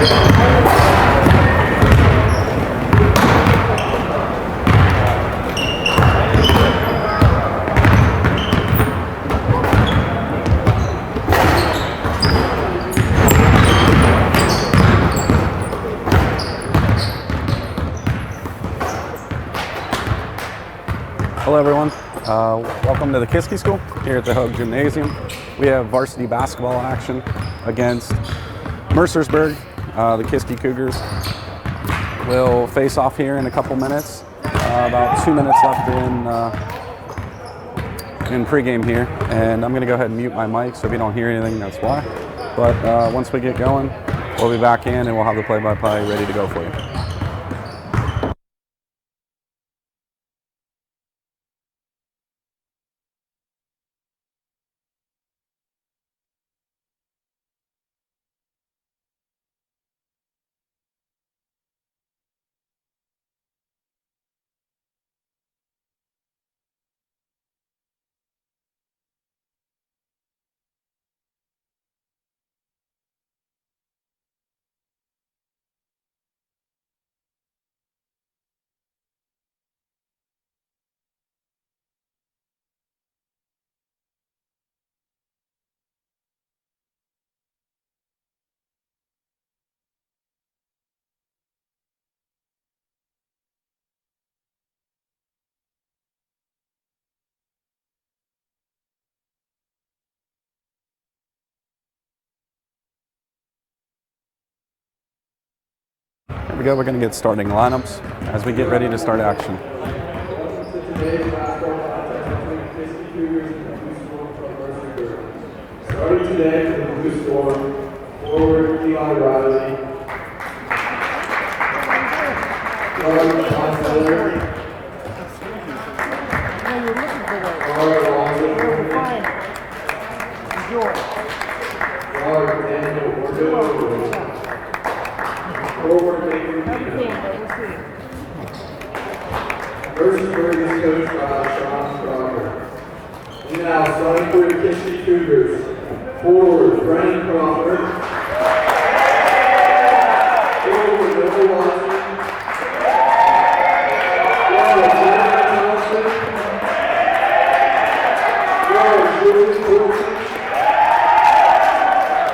Hello everyone, welcome to the Kiski School here at the Hogue Gymnasium. We have varsity basketball action against Mercersburg. The Kiski Cougars will face off here in a couple minutes. About 2 minutes left in pregame here, and I'm going to go ahead and mute my mic so if you don't hear anything, that's why. But once we get going, we'll be back in and we'll have the play-by-play ready to go for you. Here we go, we're going to get starting lineups as we get ready to start action. Starting today from the blue score, forward Eli Riley, guard John Miller, guard Alonzo, guard Daniel Ordo, forward Baker Mercersburg is coached by Sean Crocker. And now, starting for the Kiski Cougars, forward Brandon Crawford, forward Noah Watson, guard Jeremy Thompson, guard Julian Wilson,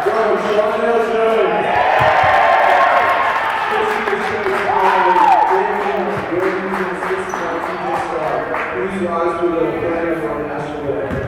guard Shawnell Jones. Please rise for the flag of our national anthem.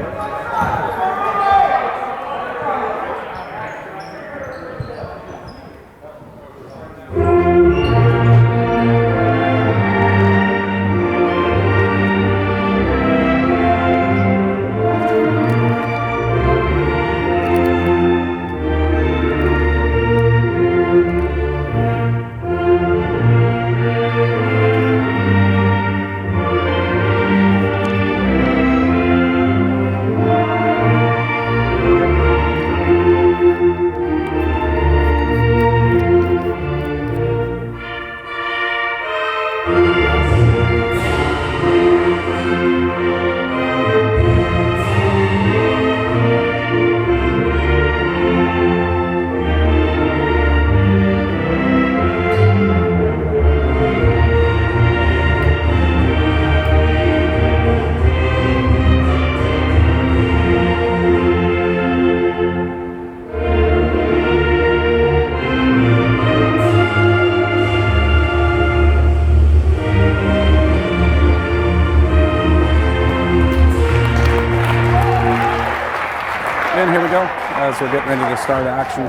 And here we go, as we're getting ready to start action.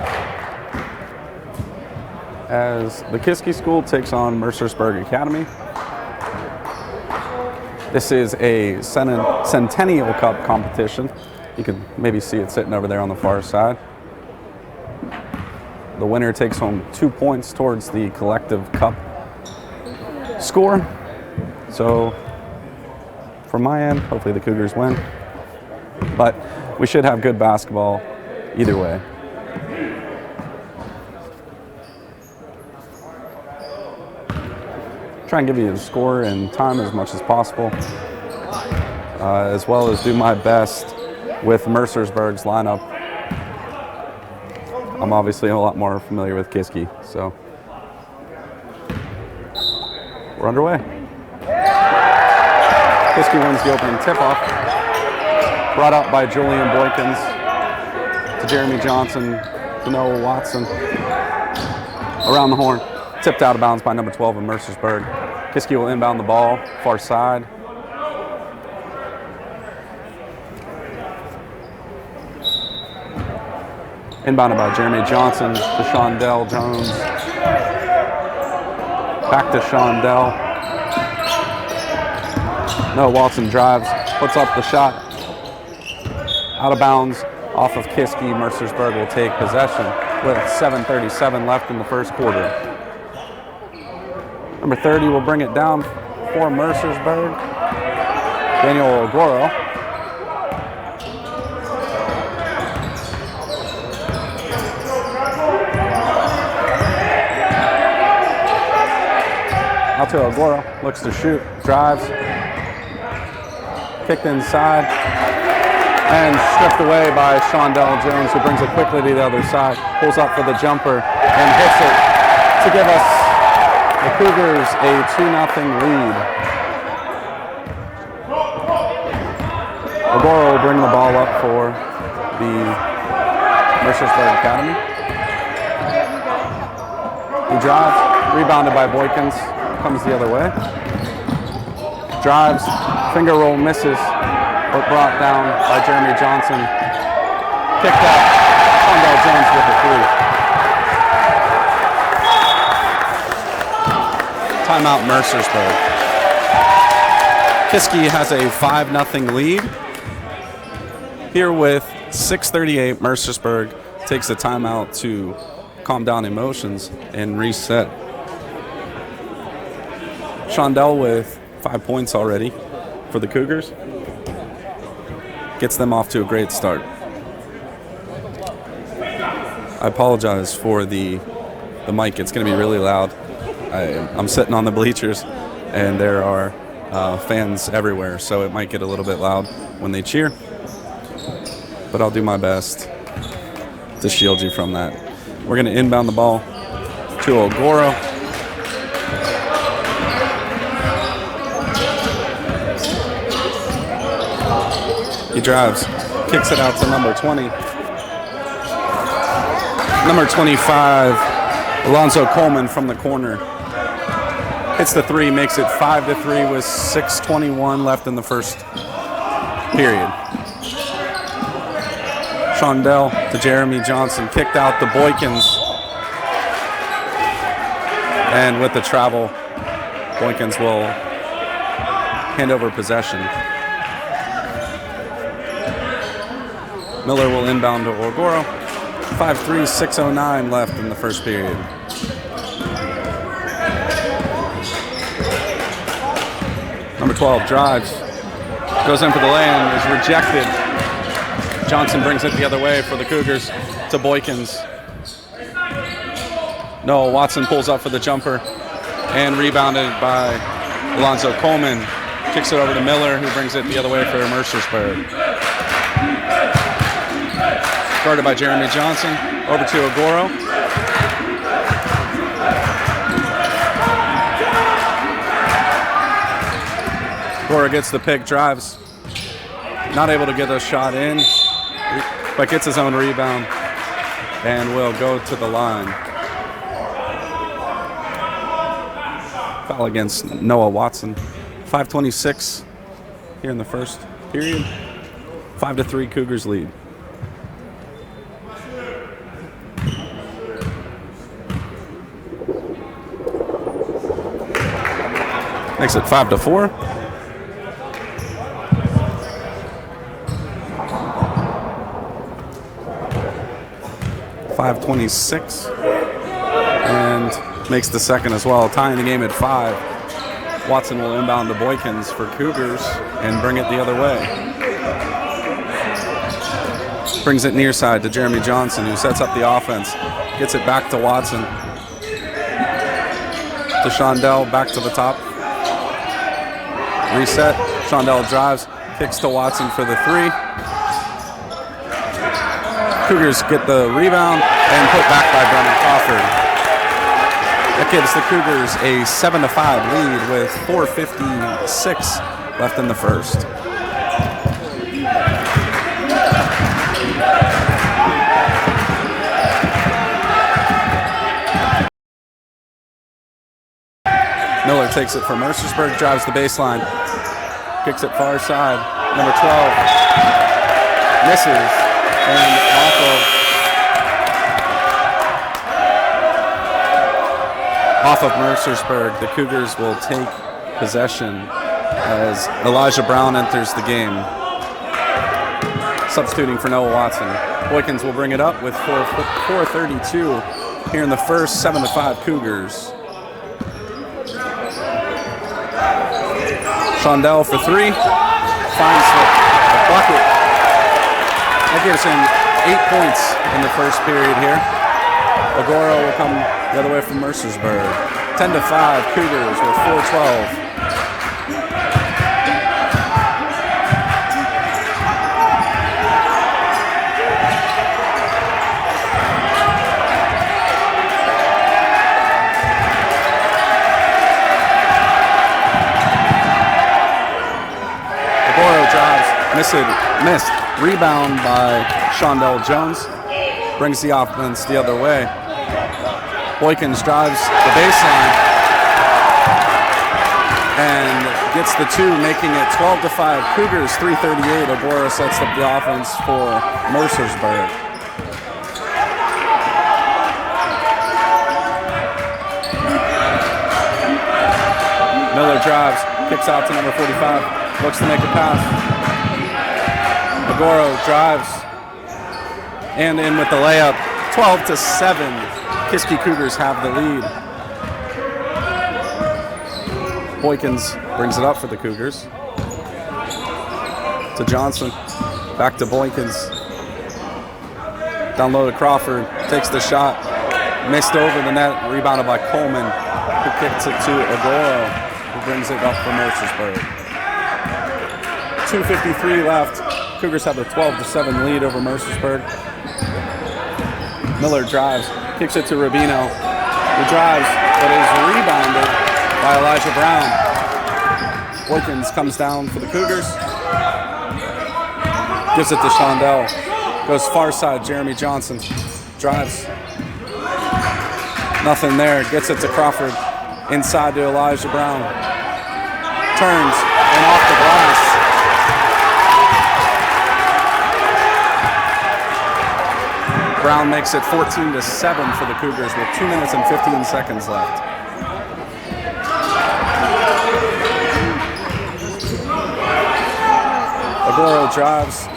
As the Kiski School takes on Mercersburg Academy. This is a Centennial Cup competition. You can maybe see it sitting over there on the far side. The winner takes home 2 points towards the collective cup score. So, from my end, hopefully the Cougars win. But we should have good basketball either way. Try and give you the score and time as much as possible, as well as do my best with Mercersburg's lineup. I'm I'm obviously a lot more familiar with Kiski, so we're underway. Kiski wins the opening tip-off. Brought up by Julian Boykins to Jeremy Johnson to Noah Watson. Around the horn, tipped out of bounds by number 12 in Mercersburg. Kiski will inbound the ball, far side. Inbounded by Jeremy Johnson to Shondell Jones. Back to Shondell. Noah Watson drives, puts up the shot. Out of bounds off of Kiski. Mercersburg will take possession with 7:37 left in the first quarter. Number 30 will bring it down for Mercersburg. Daniel Ogoro. Out to Ogoro, looks to shoot, drives, kicked inside, and stripped away by Shondell Jones, who brings it quickly to the other side, pulls up for the jumper, and hits it to give us the Cougars a 2-0 lead. Ogoro will bring the ball up for the Mercersburg Academy. He drives, rebounded by Boykins. Comes the other way. Drives, finger roll misses, but brought down by Jeremy Johnson. Picked up, Shondell Jones with a three. Timeout Mercersburg. Kiski has a 5-0 lead. Here with 6:38, Mercersburg takes a timeout to calm down emotions and reset. Shondell with 5 points already for the Cougars. Gets them off to a great start. I apologize for the mic. It's going to be really loud. I'm sitting on the bleachers, and there are fans everywhere, so it might get a little bit loud when they cheer. But I'll do my best to shield you from that. We're going to inbound the ball to Ogoro. He drives, kicks it out to number 20. Number 25, Alonzo Coleman from the corner. Hits the three, makes it 5-3 with 6:21 left in the first period. Shondell to Jeremy Johnson, kicked out to Boykins. And with the travel, Boykins will hand over possession. Miller will inbound to Ogoro. 5-3, 6:09 left in the first period. Number 12 drives, goes in for the lay-in, is rejected. Johnson brings it the other way for the Cougars to Boykins. Noah Watson pulls up for the jumper and rebounded by Alonzo Coleman. Kicks it over to Miller, who brings it the other way for Mercersburg. Guarded by Jeremy Johnson, over to Ogoro. Ogoro gets the pick, drives. Not able to get a shot in, but gets his own rebound and will go to the line. Foul against Noah Watson. 5:26 here in the first period. 5-3 Cougars lead. Makes it 5-4. .526 and makes the second as well, tying the game at 5. Watson will inbound to Boykins for Cougars and bring it the other way. Brings it near side to Jeremy Johnson, who sets up the offense. Gets it back to Watson. To Shondell, back to the top. Reset. Shondell drives, kicks to Watson for the three. Cougars get the rebound and put back by Brennan Crawford. That gives the Cougars a 7-5 lead with 4:56 left in the first. Miller takes it from Mercersburg, drives the baseline, kicks it far side. Number 12 misses, and off of Mercersburg, the Cougars will take possession as Elijah Brown enters the game, substituting for Noah Watson. Boykins will bring it up with 4:32 here in the first. 7-5 Cougars. Shondell for three, finds the bucket. That gives him 8 points in the first period here. Agoro will come the other way from Mercersburg. 10-5 Cougars with 4:12. Missed. Rebound by Shondell Jones. Brings the offense the other way. Boykins drives the baseline and gets the two, making it 12-5 Cougars. 3:38. Oboro sets up the offense for Mercersburg. Miller drives, kicks out to number 45, looks to make a pass. Agoro drives and in with the layup. 12-7. Kiski Cougars have the lead. Boykins brings it up for the Cougars. To Johnson. Back to Boykins. Down low to Crawford. Takes the shot. Missed over the net. Rebounded by Coleman, who kicks it to Agoro, who brings it up for Mercersburg. 2:53 left. Cougars have a 12-7 lead over Mercersburg. Miller drives, kicks it to Rubino, who drives, but is rebounded by Elijah Brown. Boykins comes down for the Cougars. Gives it to Shondell. Goes far side, Jeremy Johnson. Drives. Nothing there. Gets it to Crawford. Inside to Elijah Brown. Turns and off the glass. Brown makes it 14-7 for the Cougars with 2 minutes and 15 seconds left. Agoro drives.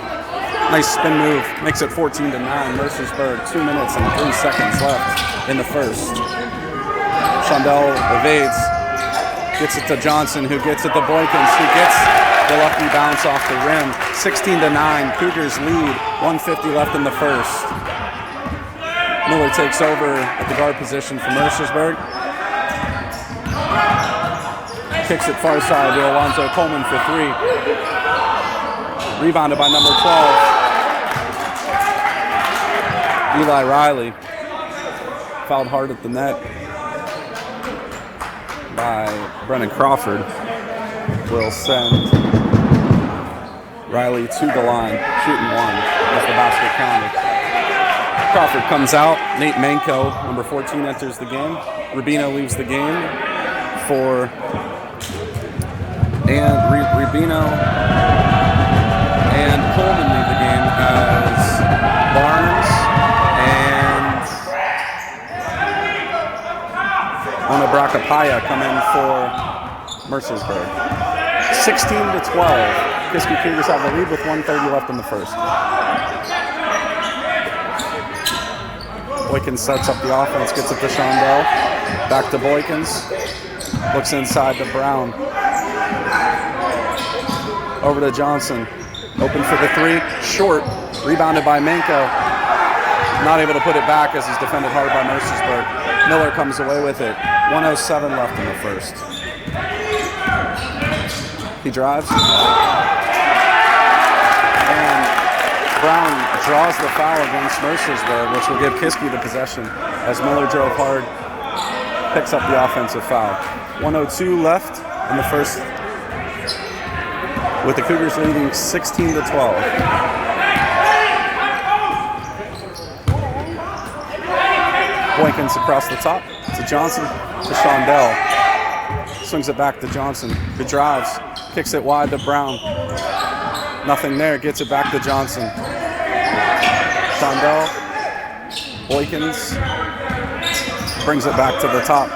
Nice spin move. Makes it 14-9. Mercersburg, 2 minutes and 3 seconds left in the first. Shondell evades. Gets it to Johnson, who gets it to Boykins, who gets the lucky bounce off the rim. 16-9. Cougars lead. 1:50 left in the first. Miller takes over at the guard position for Mercersburg. Kicks it far side to Alonzo Coleman for three. Rebounded by number 12. Eli Riley. Fouled hard at the net by Brennan Crawford. Will send Riley to the line, shooting one as the basket counted. Crawford comes out. Nate Manko, number 14, enters the game. Rubino leaves the game for Rubino and Coleman leave the game as Barnes and Onabrakapaya come in for Mercersburg. 16-12. Kiski Cougars have the lead with 1:30 left in the first. Boykins sets up the offense, gets it to Shondell. Back to Boykins. Looks inside to Brown. Over to Johnson. Open for the three. Short. Rebounded by Manko. Not able to put it back as he's defended hard by Mercersburg. Miller comes away with it. 1:07 left in the first. He drives. And Brown draws the foul against Mercersburg, which will give Kiski the possession as Miller drove hard, picks up the offensive foul. 1:02 left in the first, with the Cougars leading 16-12. Boykins across the top to Johnson to Shondell. Swings it back to Johnson, who drives, kicks it wide to Brown. Nothing there, gets it back to Johnson. Shondell, Boykins, brings it back to the top.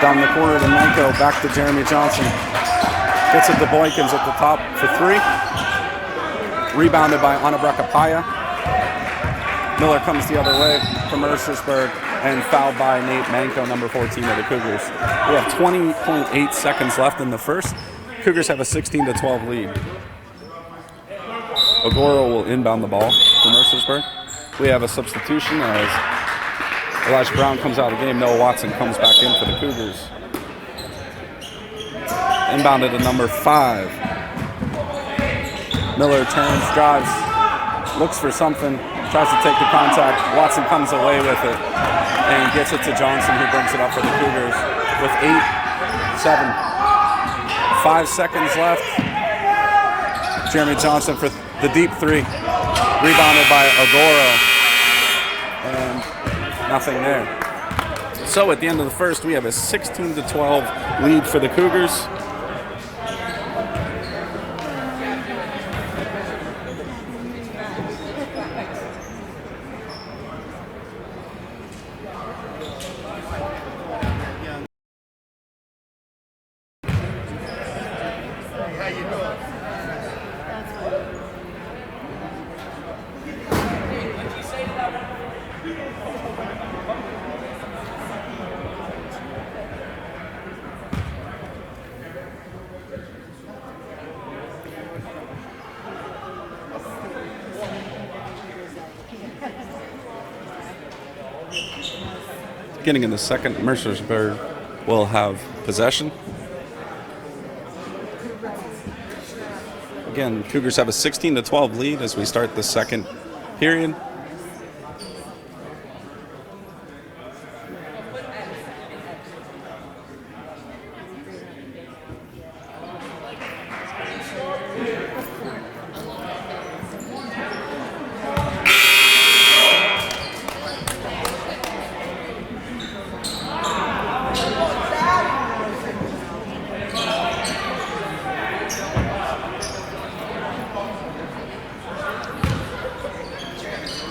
Down the corner to Menko, back to Jeremy Johnson. Gets it to Boykins at the top for three. Rebounded by Anabrakapaya. Miller comes the other way from Mercersburg and fouled by Nate Menko, number 14 of the Cougars. We have 20.8 seconds left in the first. Cougars have a 16-12 lead. Agoro will inbound the ball for Mercersburg. We have a substitution as Elijah Brown comes out of the game. Noah Watson comes back in for the Cougars. Inbounded to number 5. Miller turns, drives, looks for something, tries to take the contact. Watson comes away with it and gets it to Johnson, who brings it up for the Cougars with 5 seconds left. Jeremy Johnson for the deep three, rebounded by Agoro, and nothing there. So at the end of the first, we have a 16-12 lead for the Cougars. Getting in the second, Mercersburg will have possession. Again, Cougars have a 16-12 lead as we start the second period.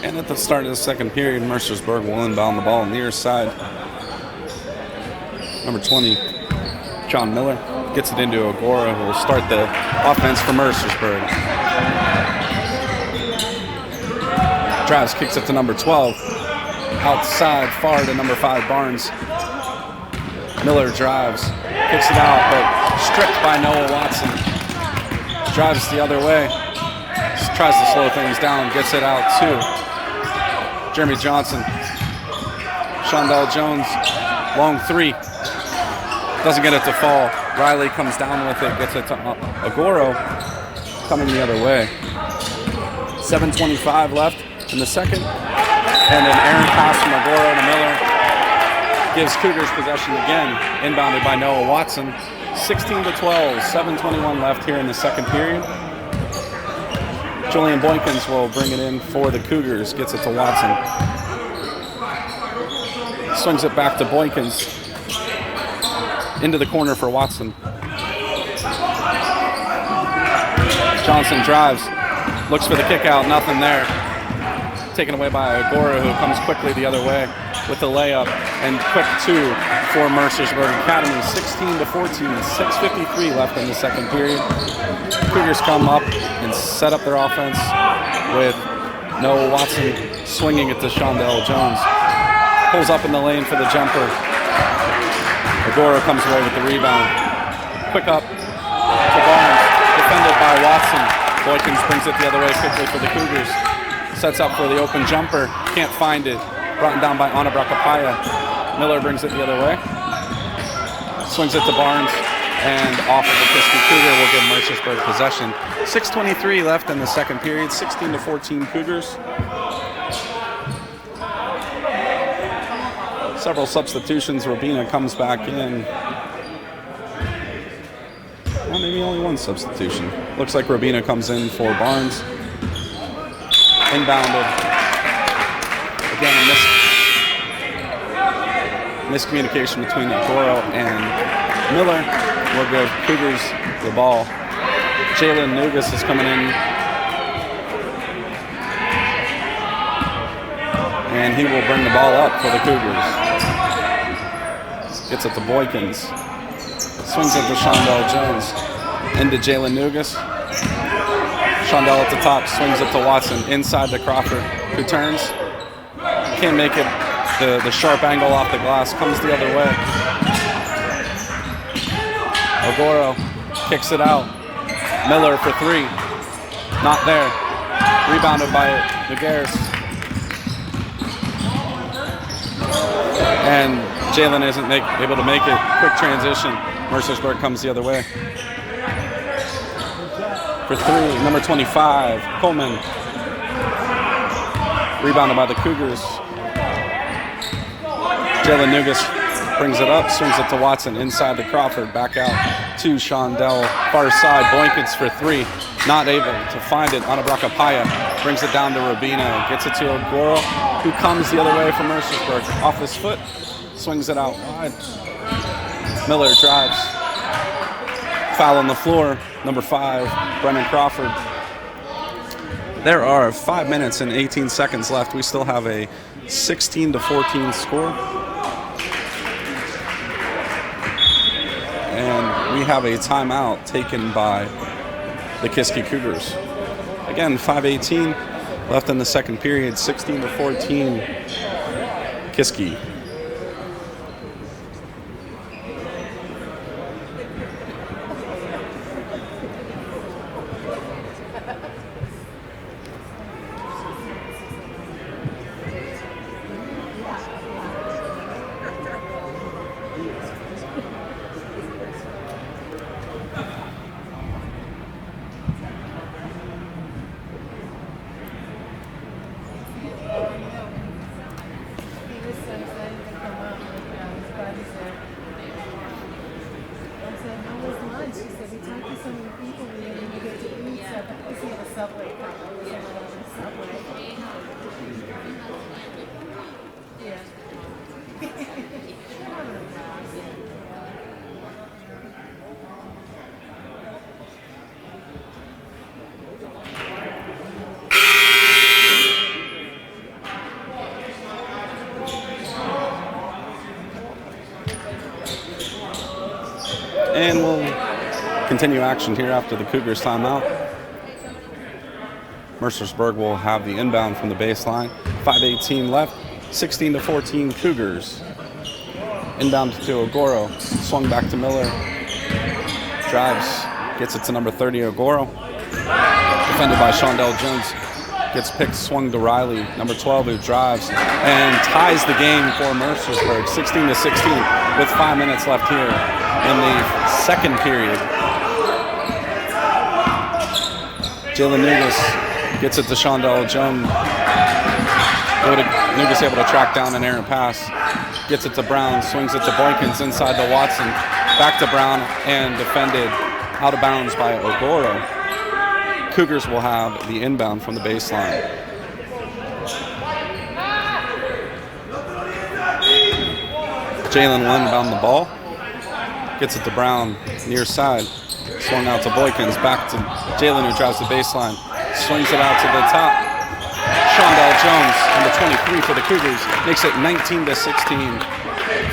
And at the start of the second period, Mercersburg will inbound the ball on the near side. Number 20, John Miller, gets it into Agora, who will start the offense for Mercersburg. Drives, kicks it to number 12. Outside, far to number 5, Barnes. Miller drives, kicks it out, but stripped by Noah Watson. Drives the other way. Tries to slow things down, gets it out too. Jeremy Johnson, Shondell Jones, long three, doesn't get it to fall. Riley comes down with it, gets it to Agoro, coming the other way. 7:25 left in the second, and an errant pass from Agoro to Miller gives Cougars possession again, inbounded by Noah Watson. 16-12, 7:21 left here in the second period. Julian Boykins will bring it in for the Cougars, gets it to Watson. Swings it back to Boykins. Into the corner for Watson. Johnson drives, looks for the kick out, nothing there. Taken away by Agora, who comes quickly the other way with the layup, and quick two for Mercersburg Academy. 16-14, 6:53 left in the second period. Cougars come up and set up their offense with Noah Watson swinging it to Shondell Jones. Pulls up in the lane for the jumper. Agora comes away with the rebound. Quick up to Barnes, defended by Watson. Boykins brings it the other way quickly for the Cougars. Sets up for the open jumper, can't find it. Brought down by Anabrakapaya. Miller brings it the other way. Swings it to Barnes. And off of the Kiski Cougar will give Mercersburg possession. 6:23 left in the second period, 16-14 Cougars. Several substitutions. Robina comes back in. Well, maybe only one substitution. Looks like Robina comes in for Barnes. Inbounded. Again, miscommunication between Goro and Miller. Will give Cougars the ball. Jalen Nugas is coming in. And he will bring the ball up for the Cougars. Gets it to Boykins. Swings it to Shondell Jones. Into Jalen Nugas. Shondell at the top. Swings it to Watson. Inside to Crawford, who turns. Can't make it. The sharp angle off the glass comes the other way. Ogoro kicks it out. Miller for three. Not there. Rebounded by Nogueras. And Jalen isn't able to make it. Quick transition. Mercersburg comes the other way. For three, number 25, Coleman. Rebounded by the Cougars. Jalen Nugas brings it up, swings it to Watson, inside to Crawford, back out to Shondell, far side, Boykins for three, not able to find it. Anabrakapaya brings it down to Rubino, gets it to Ogoro, who comes the other way from Mercersburg, off his foot, swings it out wide. Miller drives, foul on the floor, number 5, Brennan Crawford. There are 5 minutes and 18 seconds left. We still have a 16-14 score. And we have a timeout taken by the Kiski Cougars. Again, 5:18 left in the second period, 16-14 Kiski. And we'll continue action here after the Cougars timeout. Mercersburg will have the inbound from the baseline. 5:18 left, 16-14 Cougars. Inbound to Ogoro, swung back to Miller. Drives, gets it to number 30, Ogoro. Defended by Shondell Jones. Gets picked, swung to Riley, number 12, who drives and ties the game for Mercersburg, 16-16, with 5 minutes left here in the second period. Jalen Nugas gets it to Shondell Jones. Nugas able to track down an errant pass. Gets it to Brown, swings it to Boykins, inside to Watson. Back to Brown, and defended out of bounds by Ogoro. Cougars will have the inbound from the baseline. Jalen will inbound the ball. Gets it to Brown, near side. Swung out to Boykins, back to Jalen, who drives the baseline. Swings it out to the top. Shondell Jones, number 23 for the Cougars, makes it 19-16.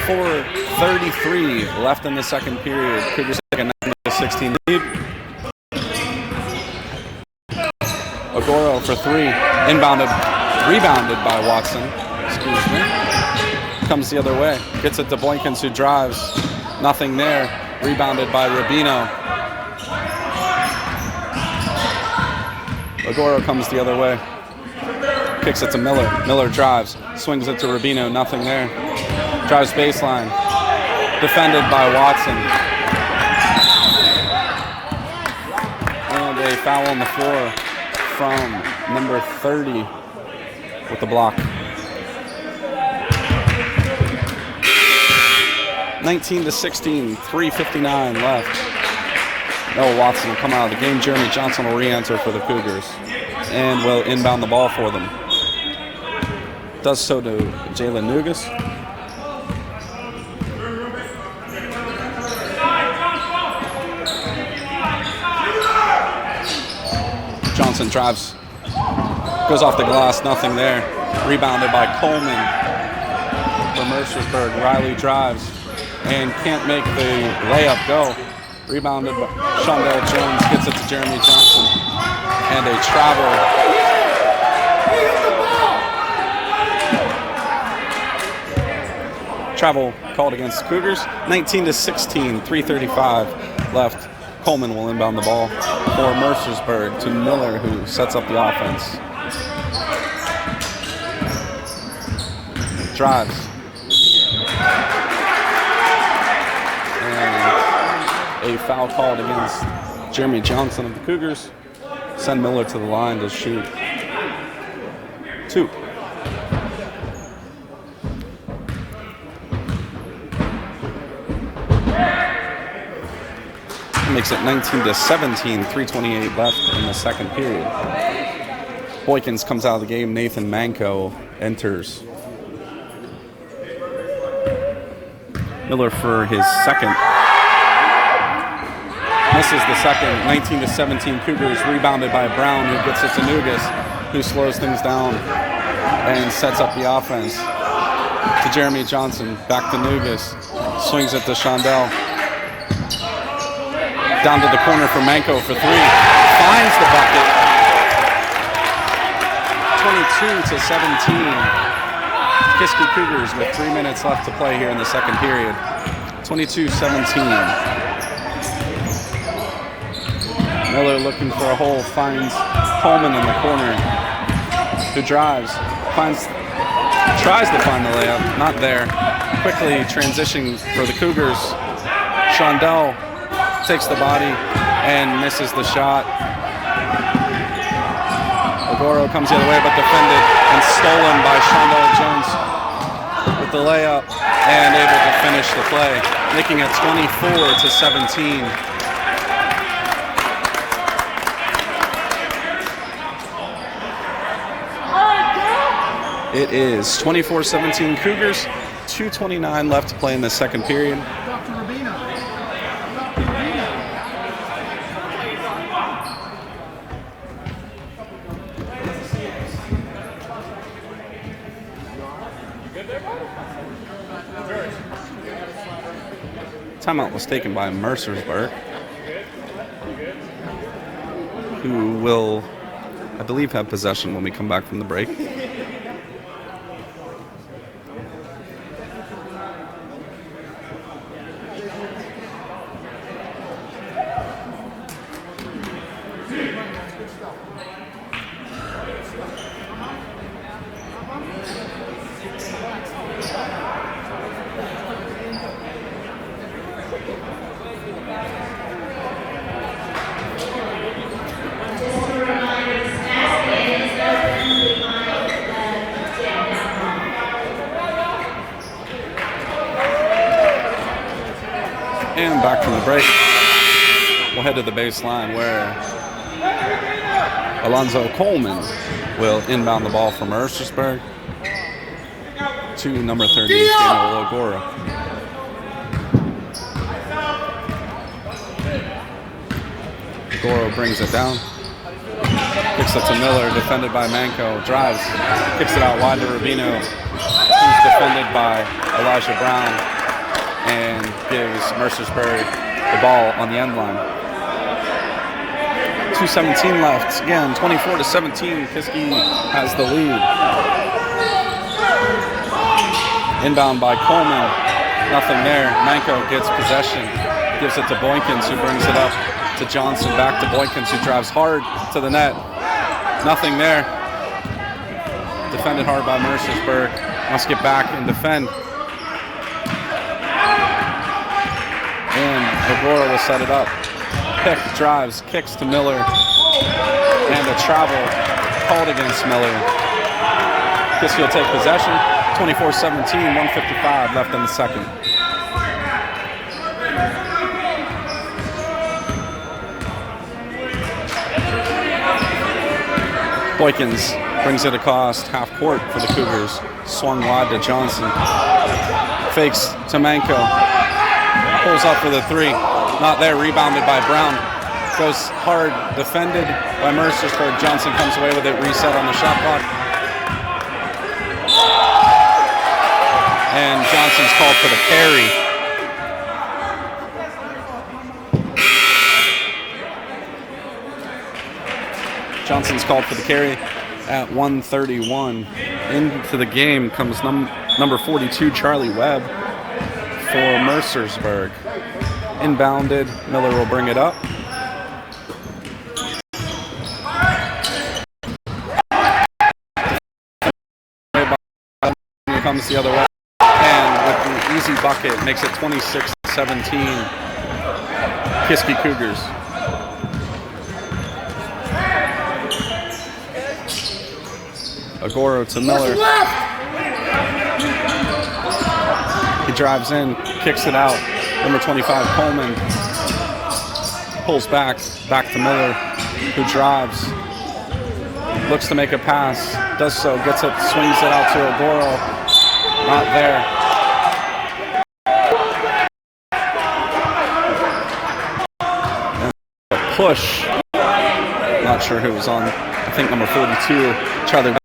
4:33 left in the second period. Cougars take a 19-16 lead. Ogoro for three, rebounded by Watson. Excuse me. Comes the other way. Gets it to Boykins, who drives. Nothing there. Rebounded by Rubino. Ogoro comes the other way. Kicks it to Miller. Miller drives. Swings it to Rubino. Nothing there. Drives baseline. Defended by Watson. foul on the floor from number 30 with the block. 19-16, 3:59 left. Noah Watson will come out of the game. Jeremy Johnson will re-enter for the Cougars and will inbound the ball for them. Does so to Jalen Nugas. Johnson drives, goes off the glass, nothing there. Rebounded by Coleman for Mercersburg. Riley drives and can't make the layup go. Rebounded by Shondell Jones, gets it to Jeremy Johnson. And a travel. Travel called against the Cougars. 19-16, 3:35 left. Coleman will inbound the ball for Mercersburg to Miller, who sets up the offense. Drives. And a foul called against Jeremy Johnson of the Cougars. Send Miller to the line to shoot 2. Makes it 19-17, 3:28 left in the second period. Boykins comes out of the game. Nathan Manko enters. Miller for his second. Misses the second. 19-17 Cougars, rebounded by Brown, who gets it to Nugas, who slows things down and sets up the offense. To Jeremy Johnson, back to Nugas, swings it to Shondell. Down to the corner for Manko for 3. Finds the bucket. 22-17. Kiski Cougars with 3 minutes left to play here in the second period. 22-17. Miller looking for a hole, finds Coleman in the corner, who drives, tries to find the layup, not there. Quickly transitioning for the Cougars. Shondell takes the body and misses the shot. Ogoro comes the other way, but defended and stolen by Shondell Jones with the layup and able to finish the play, making it 24-17. It is 24-17 Cougars, 2:29 left to play in the second period. Timeout was taken by Mercersburg, who will, I believe, have possession when we come back from the break. And back from the break, we'll head to the baseline where Alonzo Coleman will inbound the ball from Mercersburg to number 30, Daniel Ogoro. Ogoro brings it down, kicks it to Miller, defended by Manko, drives, kicks it out wide to Rubino, who's defended by Elijah Brown, and gives Mercersburg the ball on the end line. 2:17 left. Again, 24-17. Kiski has the lead. Inbound by Coleman. Nothing there. Manko gets possession. Gives it to Boykins, who brings it up to Johnson. Back to Boykins, who drives hard to the net. Nothing there. Defended hard by Mercersburg. Must get back and defend. And Ogoro will set it up. Pick, drives, kicks to Miller. And a travel called against Miller. Kiski will take possession. 24-17, 1:55 left in the second. Boykins brings it across half court for the Cougars. Swung wide to Johnson. Fakes to Manko. Pulls up for the three. Not there. Rebounded by Brown. Goes hard. Defended by Mercersburg. Johnson comes away with it. Reset on the shot clock. And Johnson's called for the carry. Johnson's called for the carry at 1:31. Into the game comes number 42, Charlie Webb, for Mercersburg. Inbounded. Miller will bring it up. Comes the other way. And with the easy bucket, makes it 26-17. Kiski Cougars. Agoro to Miller. He drives in, kicks it out. Number 25, Coleman, pulls back to Miller, who drives, looks to make a pass, does so, gets it, swings it out to Agoro. Not there. And a push. Not sure who was on. I think number 42, Charlie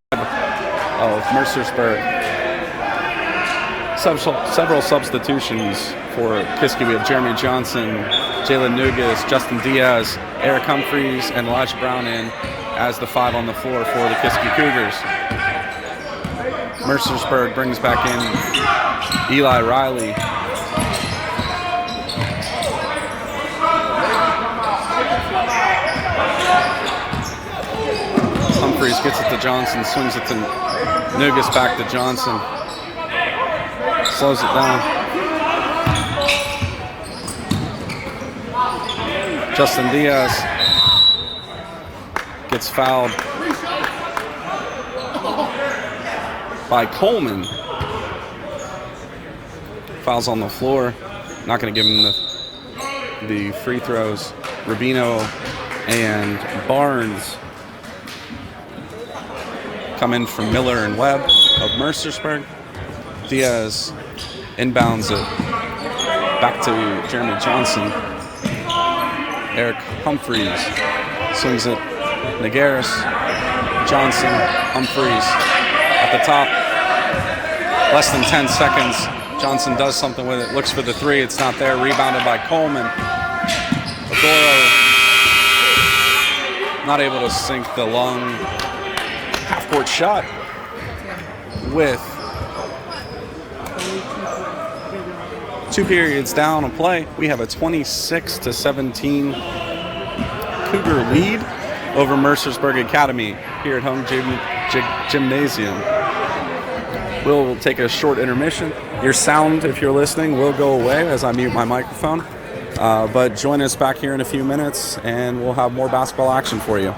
of Mercersburg. Several substitutions for Kiski. We have Jeremy Johnson, Jalen Nugas, Justin Diaz, Eric Humphreys, and Elijah Brown in as the five on the floor for the Kiski Cougars. Mercersburg brings back in Eli Riley. Humphreys gets it to Johnson, swings it to Nugas, back to Johnson. Slows it down. Justin Diaz gets fouled by Coleman. Fouls on the floor. Not going to give him the free throws. Rubino and Barnes come in from Miller and Webb of Mercersburg. Diaz inbounds it back to Jeremy Johnson. Eric Humphreys swings it. Nagaris, Johnson, Humphreys at the top. Less than 10 seconds. Johnson does something with it. Looks for the three. It's not there. Rebounded by Coleman. Agoro not able to sink the long half-court shot with 2 periods down of play. We have a 26-17 Cougar lead over Mercersburg Academy here at home gymnasium. We'll take a short intermission. Your sound, if you're listening, will go away as I mute my microphone. But join us back here in a few minutes and we'll have more basketball action for you.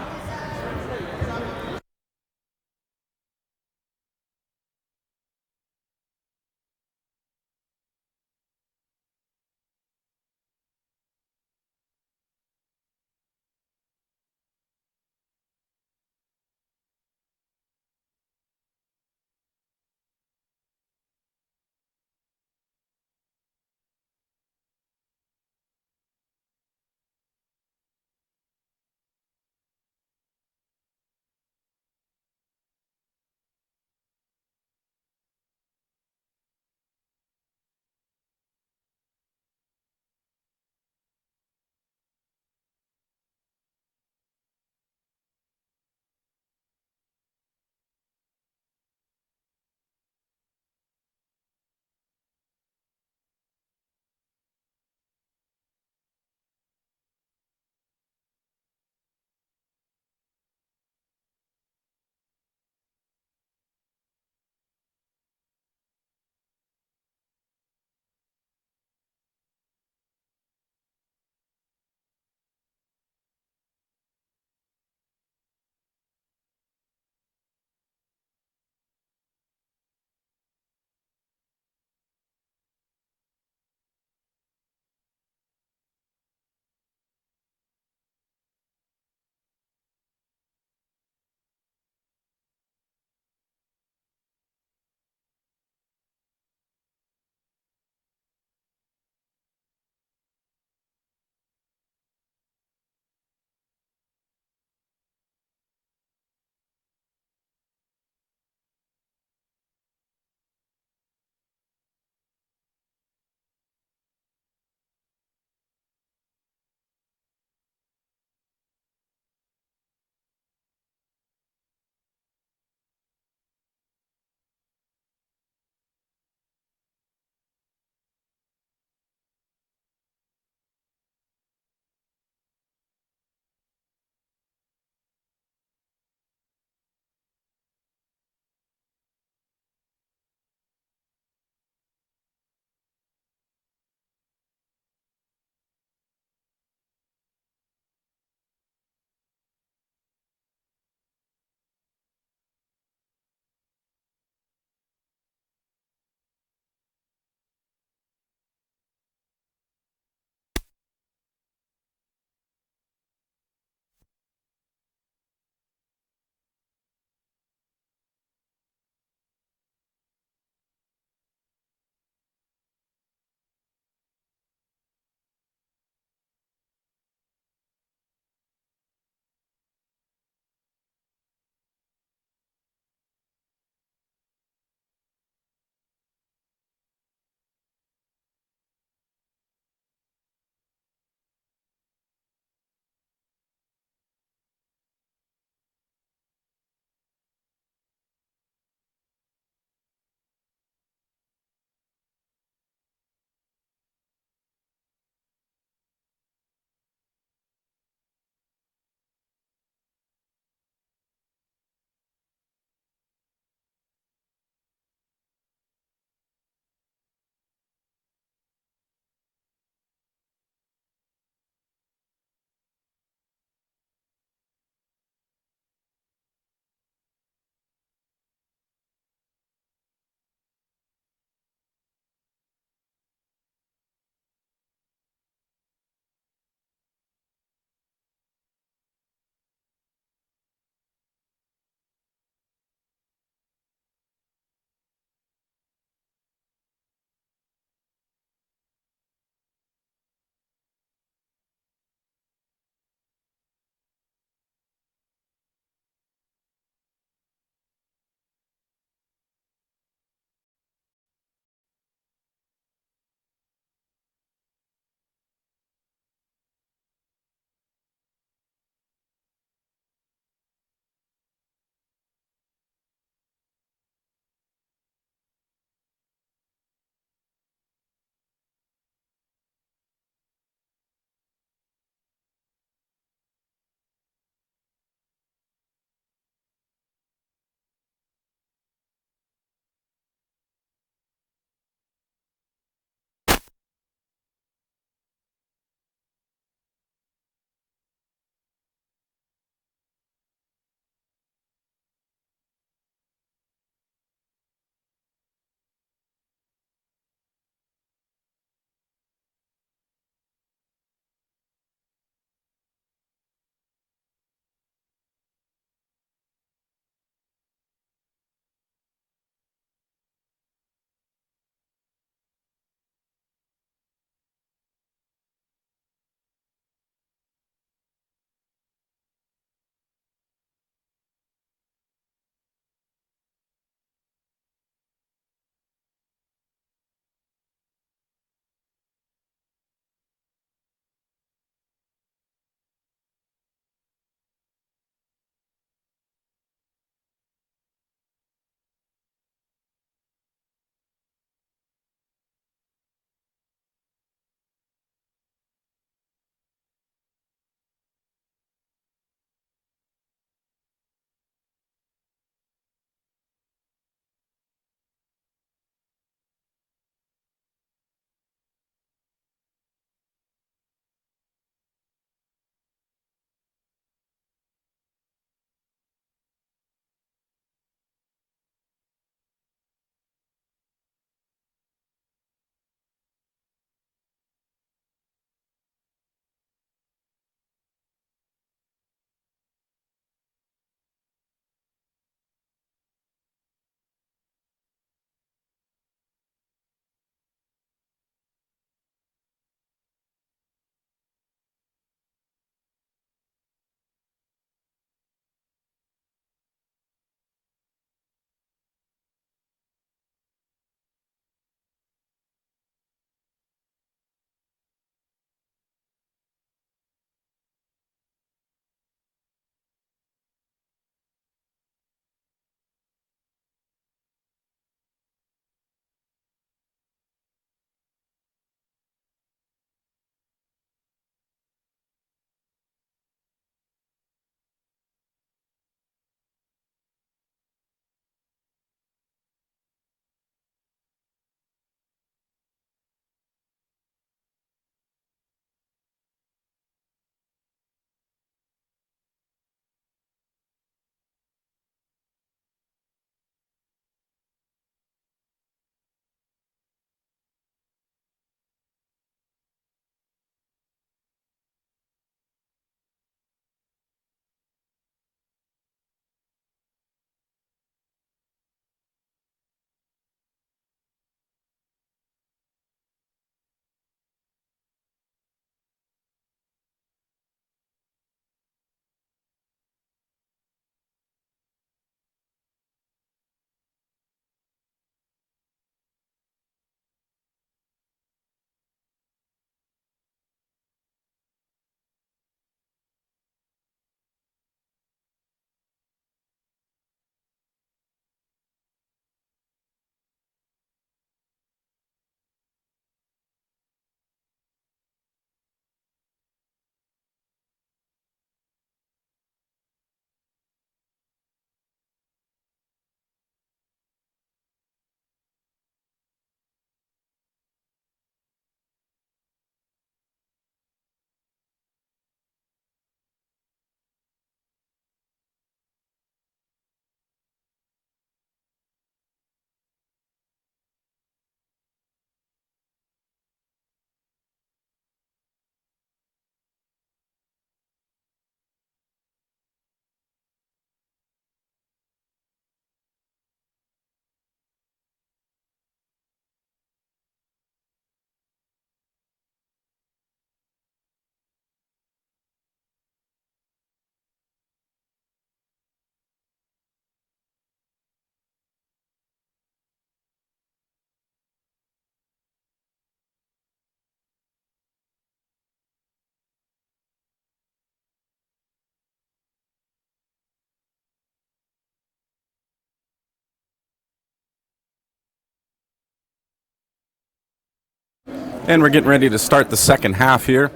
And we're getting ready to start the second half here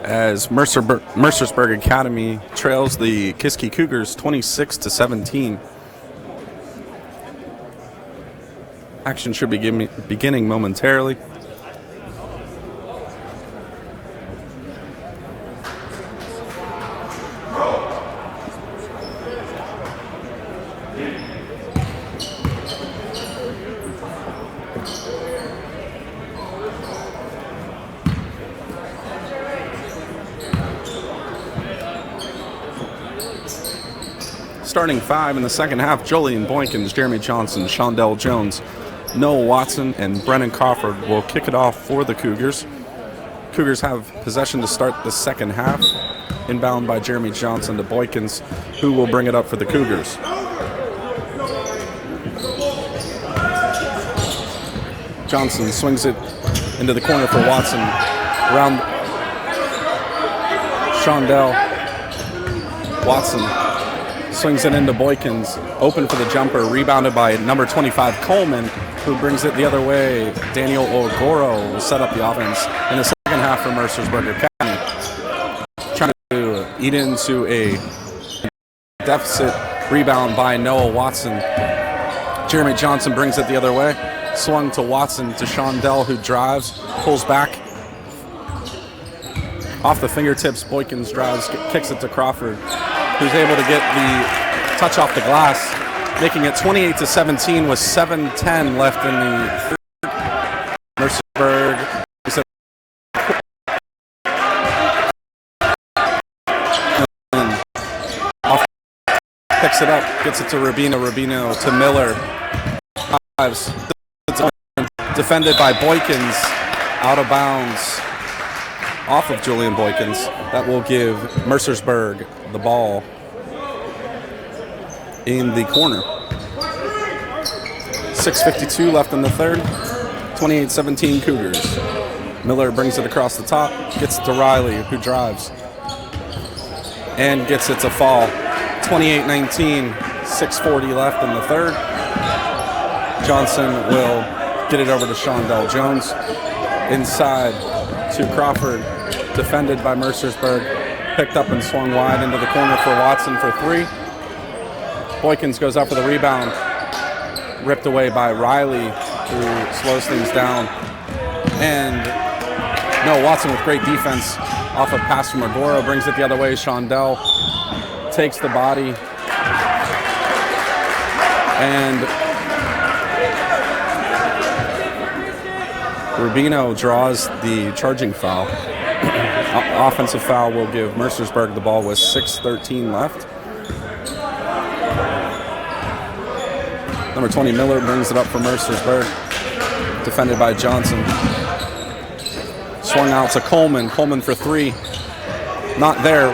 as Mercersburg Academy trails the Kiski Cougars 26-17. Action should be beginning momentarily. Starting five in the second half, Julian Boykins, Jeremy Johnson, Shondell Jones, Noah Watson, and Brennan Crawford will kick it off for the Cougars. Cougars have possession to start the second half, inbound by Jeremy Johnson to Boykins, who will bring it up for the Cougars. Johnson swings it into the corner for Watson. Around Shondell. Watson swings it into Boykins, open for the jumper, rebounded by number 25 Coleman, who brings it the other way. Daniel Ogoro will set up the offense in the second half for Mercersburg Academy. Trying to eat into a deficit rebound by Noah Watson. Jeremy Johnson brings it the other way. Swung to Watson to Shondell, who drives, pulls back. Off the fingertips, Boykins drives, kicks it to Crawford, who's able to get the touch off the glass, making it 28-17 with 7:10 left in the third. Mercersburg picks it up, gets it to Rubino to Miller. Drives, defended by Boykins, out of bounds. Off of Julian Boykins. That will give Mercersburg the ball in the corner. 6:52 left in the third. 28-17 Cougars. Miller brings it across the top, gets it to Riley, who drives and gets it to fall. 28-19, 6:40 left in the third. Johnson will get it over to Shondell Jones. Inside to Crawford, defended by Mercersburg, picked up and swung wide into the corner for Watson for three. Boykins goes up for the rebound, ripped away by Riley, who slows things down. And no, Watson with great defense off a pass from Agoro, brings it the other way. Shondell takes the body and Rubino draws the charging foul. Offensive foul will give Mercersburg the ball with 6:13 left. Number 20 Miller brings it up for Mercersburg, defended by Johnson. Swung out to Coleman. Coleman for three. Not there.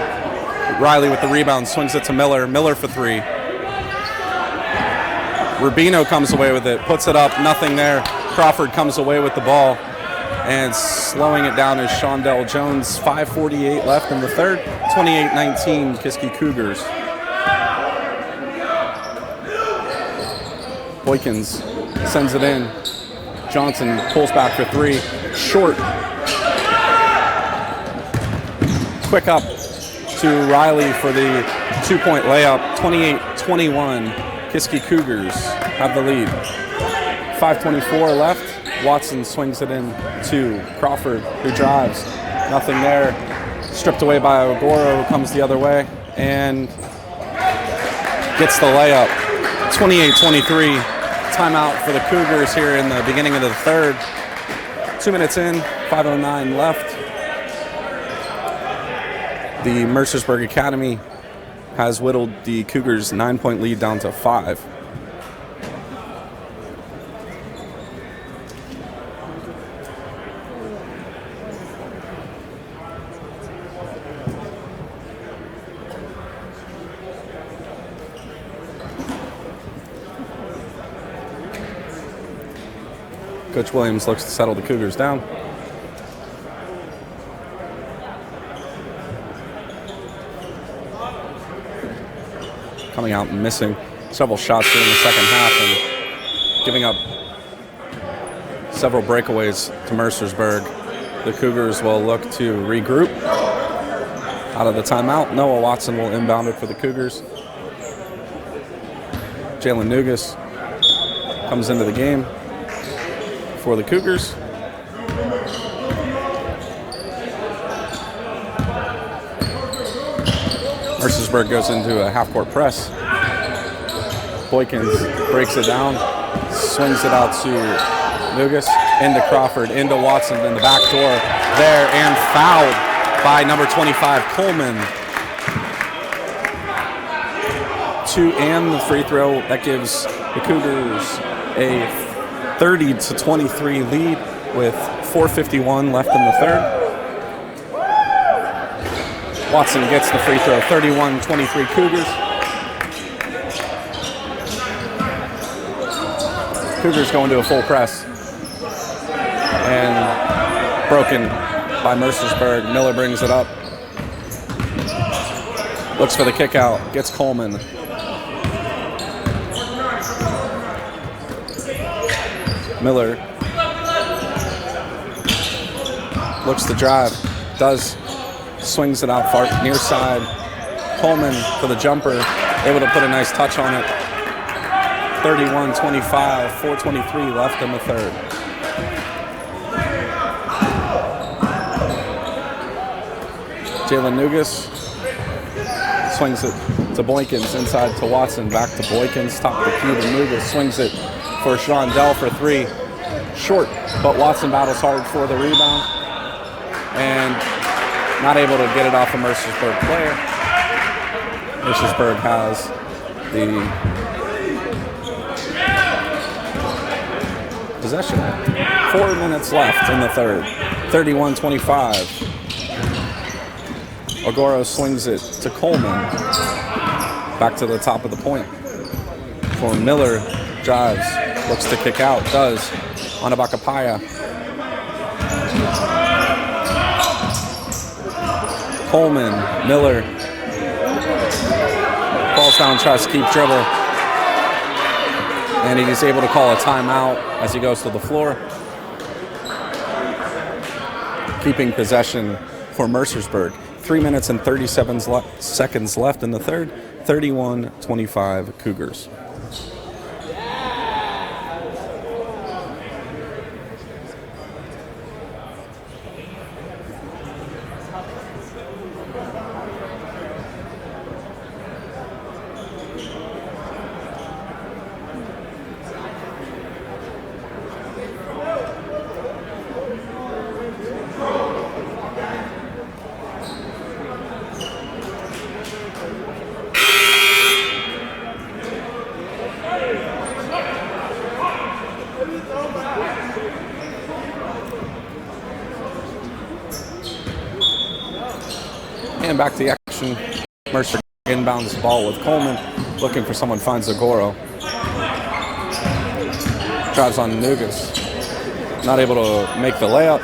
Riley with the rebound, swings it to Miller. Miller for three. Rubino comes away with it, puts it up, nothing there. Crawford comes away with the ball, and slowing it down is Shondell Jones. 5:48 left in the third. 28-19 Kiski Cougars. Boykins sends it in. Johnson pulls back for three. Short. Quick up to Riley for the two-point layup. 28-21. Kiski Cougars have the lead. 5:24 left. Watson swings it in to Crawford, who drives. Nothing there. Stripped away by Ogoro, who comes the other way and gets the layup. 28-23. Timeout for the Cougars here in the beginning of the third. 2 minutes in, 5:09 left. The Mercersburg Academy has whittled the Cougars' 9-point lead down to 5. Coach Williams looks to settle the Cougars down. Coming out and missing several shots here in the second half and giving up several breakaways to Mercersburg. The Cougars will look to regroup out of the timeout. Noah Watson will inbound it for the Cougars. Jalen Nugas comes into the game for the Cougars. Mercersburg goes into a half-court press. Boykins breaks it down, swings it out to Nugas, into Crawford, into Watson in the back door there, and fouled by number 25, Coleman. 2 and the free throw. That gives the Cougars a 30-23 lead with 4:51 left in the third. Watson gets the free throw, 31-23 Cougars. Cougars go into a full press. And broken by Mercersburg. Miller brings it up. Looks for the kick out. Gets Coleman. Miller looks to drive. Swings it out far near side. Coleman for the jumper. Able to put a nice touch on it. 31-25. 4:23 left in the third. Jalen Nugas swings it to Boykins, inside to Watson, back to Boykins, top the key to Nugas, swings it for Shondell for 3. Short, but Watson battles hard for the rebound and not able to get it off a Mercersburg player. Mercersburg has the possession. 4 minutes left in the third. 31-25. Ogoro swings it to Coleman. Back to the top of the point. For Miller, drives, looks to kick out, does. Anabakapaya. Coleman, Miller. Falls down, tries to keep dribble. And he's able to call a timeout as he goes to the floor. Keeping possession for Mercersburg. 3 minutes and 37 seconds left in the third. 31-25 Cougars. And back to the action. Mercer inbounds the ball with Coleman. Looking for someone, finds Ogoro. Drives on Nugas. Not able to make the layup.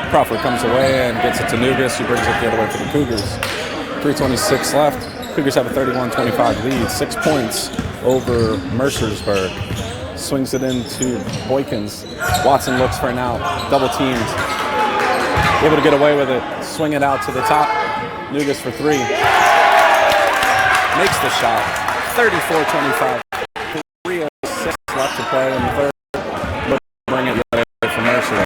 Crawford comes away and gets it to Nugas, who brings it the other way for the Cougars. 3:26 left. Cougars have a 31-25 lead. 6 points over Mercersburg. Swings it into Boykins. Watson looks for an out. Double teamed. Able to get away with it. Swing it out to the top. Nugas for 3. Makes the shot. 34-25. 3:06 left to play in the third. Bring it the other way for Mercer.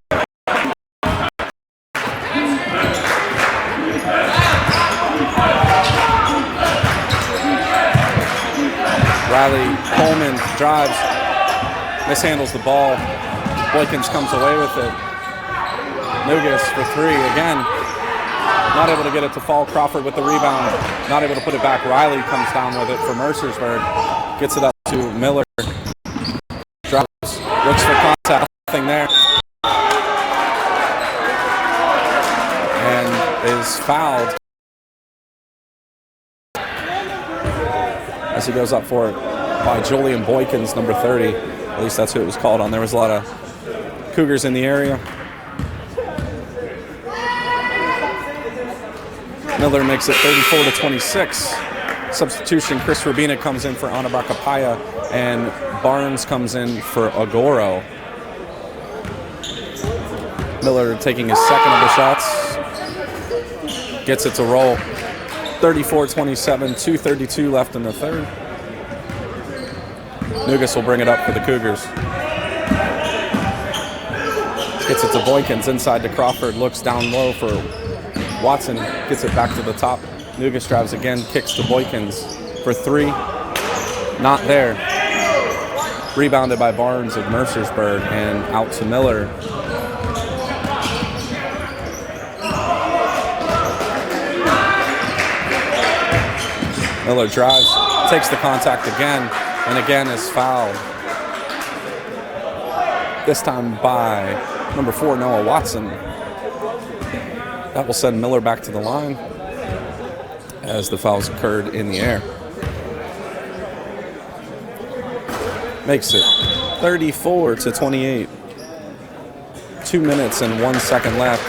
Riley Coleman drives. Mishandles the ball. Boykins comes away with it. Nugas for 3 again. Not able to get it to fall. Crawford with the rebound. Not able to put it back. Riley comes down with it for Mercersburg. Gets it up to Miller. Drops. Looks for contact. Nothing there. And is fouled as he goes up for it by Julian Boykins, number 30. At least that's who it was called on. There was a lot of Cougars in the area. Miller makes it 34-26. Substitution, Chris Rubina comes in for Anabakapaya, and Barnes comes in for Ogoro. Miller taking his second of the shots. Gets it to roll. 34-27, 2:32 left in the third. Nugas will bring it up for the Cougars. Gets it to Boykins, inside to Crawford, looks down low for Watson, gets it back to the top. Nugas drives again, kicks to Boykins for three. Not there. Rebounded by Barnes of Mercersburg and out to Miller. Miller drives, takes the contact again, and again is fouled. This time by number 4, Noah Watson. That will send Miller back to the line as the fouls occurred in the air. Makes it 34-28. 2 minutes and 1 second left.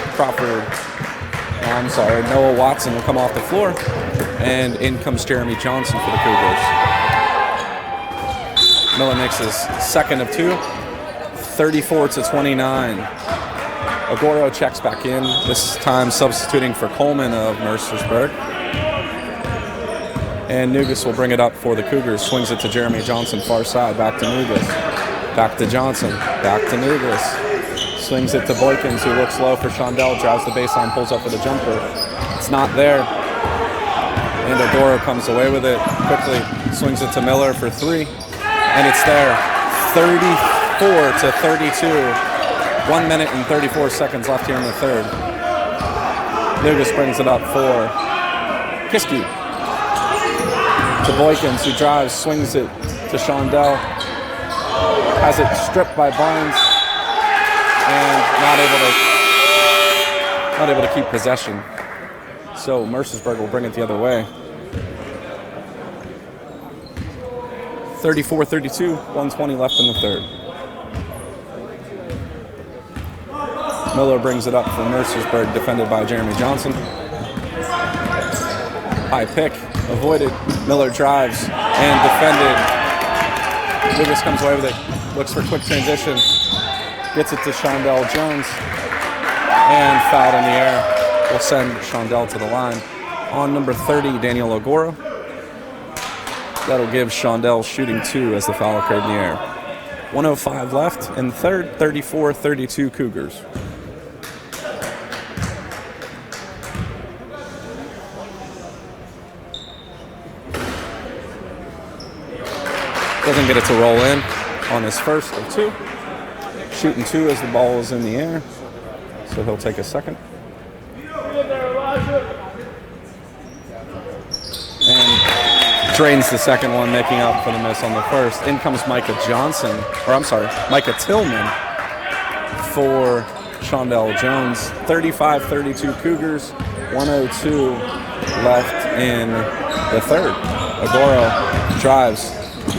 Noah Watson will come off the floor, and in comes Jeremy Johnson for the Cougars. Miller makes his second of two, 34-29. Agoro checks back in, this time substituting for Coleman of Mercersburg. And Nugas will bring it up for the Cougars. Swings it to Jeremy Johnson, far side, back to Nugas. Back to Johnson, back to Nugas. Swings it to Boykins, who looks low for Shondell, drives the baseline, pulls up for the jumper. It's not there. And Agoro comes away with it quickly. Swings it to Miller for three. And it's there. 34-32. 1 minute and 34 seconds left here in the third. Nugas brings it up for Kiski. To Boykins, who drives, swings it to Shondell. Has it stripped by Barnes. And not able to keep possession. So Mercersburg will bring it the other way. 34-32, 1:20 left in the third. Miller brings it up for Mercersburg, defended by Jeremy Johnson. High pick, avoided. Miller drives and defended. Nugas comes away with it, looks for quick transition. Gets it to Shondell Jones, and fouled in the air. Will send Shondell to the line. On number 30, Daniel Agoro. That'll give Shondell shooting two as the foul occurred in the air. 1:05 left in the third, 34-32 Cougars. Doesn't get it to roll in on his first of two. Shooting two as the ball is in the air, so he'll take a second. And drains the second one, making up for the miss on the first. In comes Micah Tillman for Shondell Jones. 35-32 Cougars, 1:02 left in the third. Agoro drives,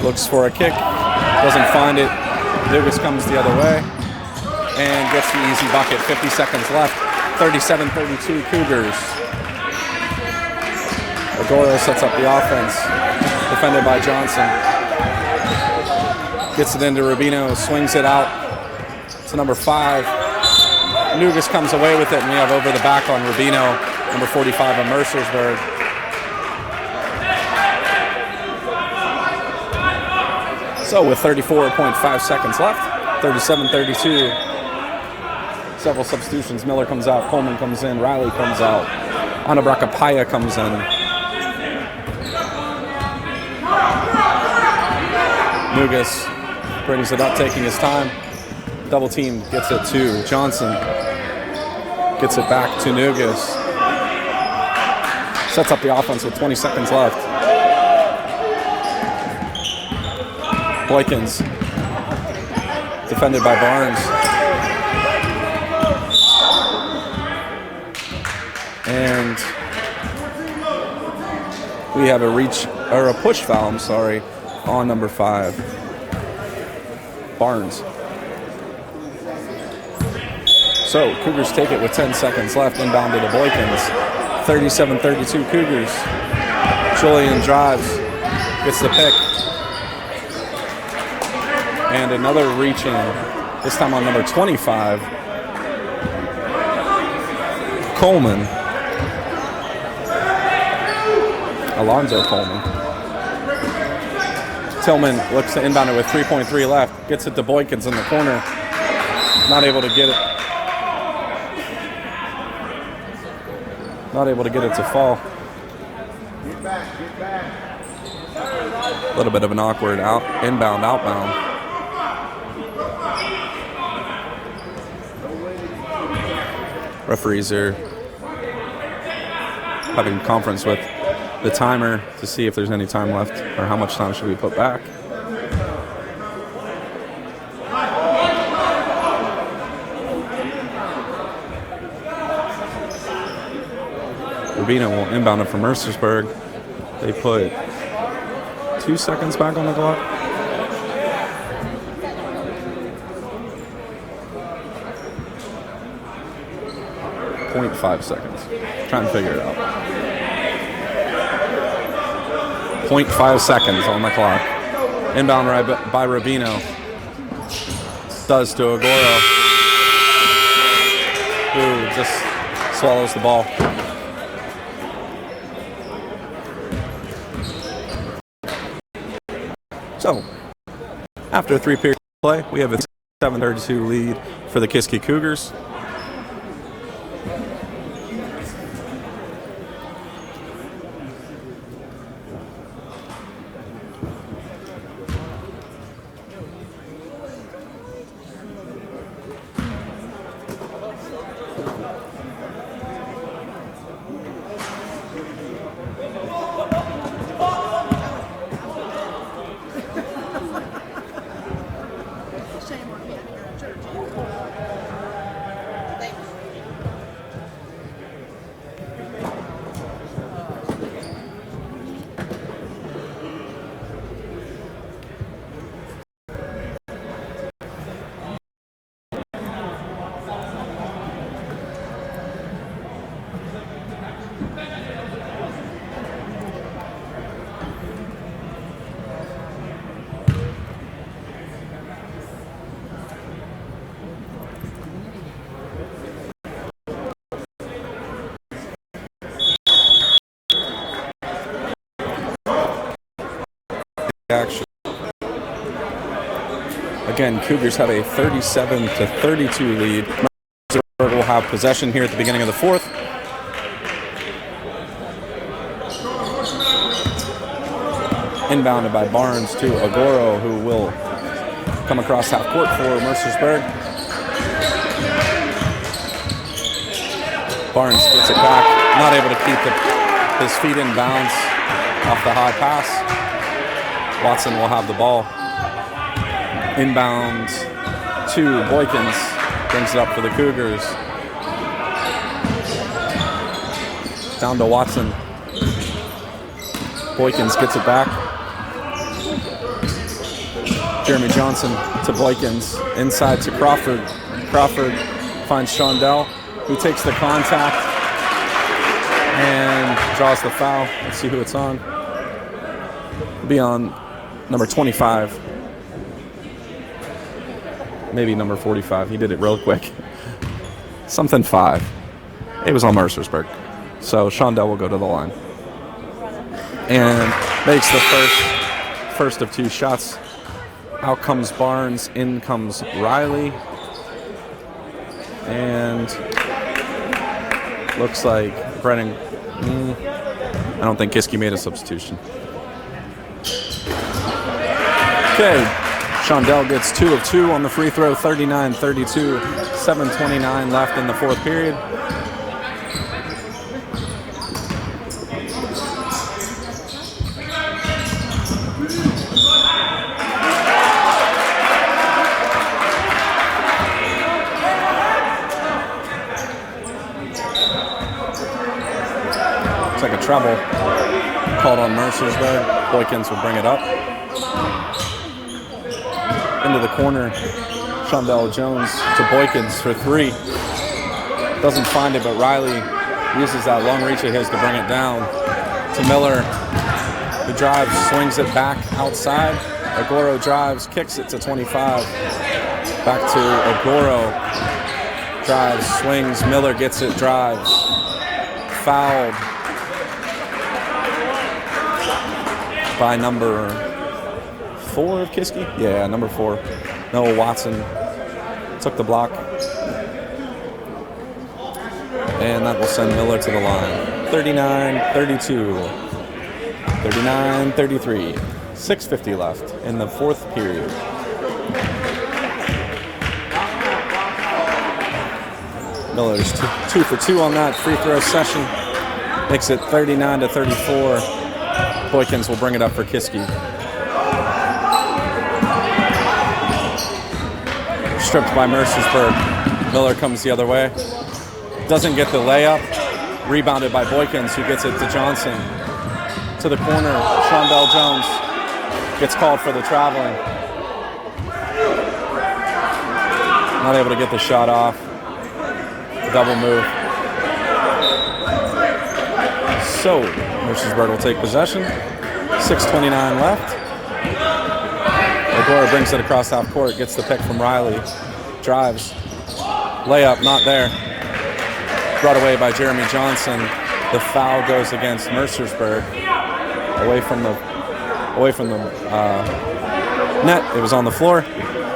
looks for a kick, doesn't find it. Nugas comes the other way and gets the easy bucket. 50 seconds left. 37-32 Cougars. Agoro sets up the offense, defended by Johnson. Gets it into Rubino, swings it out to number 5. Nugas comes away with it, and we have over the back on Rubino, number 45 of Mercersburg. So with 34.5 seconds left, 37-32. Several substitutions. Miller comes out, Coleman comes in, Riley comes out, Anabrakapaya comes in. Nugas brings it up, taking his time. Double team, gets it to Johnson. Gets it back to Nugas. Sets up the offense with 20 seconds left. Boykins, defended by Barnes. And we have a push foul, on number 5, Barnes. So Cougars take it with 10 seconds left, inbound to the Boykins. 37-32 Cougars. Julian drives, gets the pick. And another reach in, this time on number 25, Coleman. Alonzo Coleman. Tillman looks to inbound it with 3.3 left. Gets it to Boykins in the corner. Not able to get it. Not able to get it to fall. A little bit of an awkward inbound, outbound. Referees are having conference with the timer to see if there's any time left or how much time should we put back. Rubino will inbound it from Mercersburg. They put 2 seconds back on the clock. .5 seconds. Trying to figure it out. 0.5 seconds on the clock. Inbound by Rubino. Does to Agoro, who just swallows the ball. So, after 3 periods of play, we have a 7-32 lead for the Kiski Cougars. Action. Again, Cougars have a 37-32 lead. Mercersburg will have possession here at the beginning of the fourth. Inbounded by Barnes to Agoro, who will come across half court for Mercersburg. Barnes gets it back, not able to keep his feet in bounds off the high pass. Watson will have the ball. Inbound to Boykins. Brings it up for the Cougars. Down to Watson. Boykins gets it back. Jeremy Johnson to Boykins. Inside to Crawford. Crawford finds Shondell, who takes the contact and draws the foul. Let's see who it's on. It'll be on number 25, maybe number 45. He did it real quick. Something 5. It was on Mercersburg. So Shondell will go to the line and makes the first of 2 shots. Out comes Barnes, in comes Riley, and looks like Brennan. I don't think Kiski made a substitution. Okay, Shondell gets 2 of 2 on the free throw, 39-32, 7:29 left in the fourth period. Looks like a trouble called on Mercersburg. Boykins will bring it up. Into the corner, Shondell Jones to Boykins for 3. Doesn't find it, but Riley uses that long reach of his to bring it down to Miller, who drives, swings it back outside. Agoro drives, kicks it to 25. Back to Agoro. Drives, swings, Miller gets it, drives. Fouled by number 4 of Kiski? Yeah, number 4. Noah Watson took the block. And that will send Miller to the line. 39-32. 39-33. 6:50 left in the 4th period. Miller's 2 for 2 on that free throw session. Makes it 39-34. Boykins will bring it up for Kiski. Stripped by Mercersburg. Miller comes the other way. Doesn't get the layup. Rebounded by Boykins, who gets it to Johnson. To the corner. Shondell Jones gets called for the traveling. Not able to get the shot off. Double move. So, Mercersburg will take possession. 6:29 left. Agora brings it across half court, gets the pick from Riley. Drives. Layup, not there. Brought away by Jeremy Johnson. The foul goes against Mercersburg. Away from the net. It was on the floor.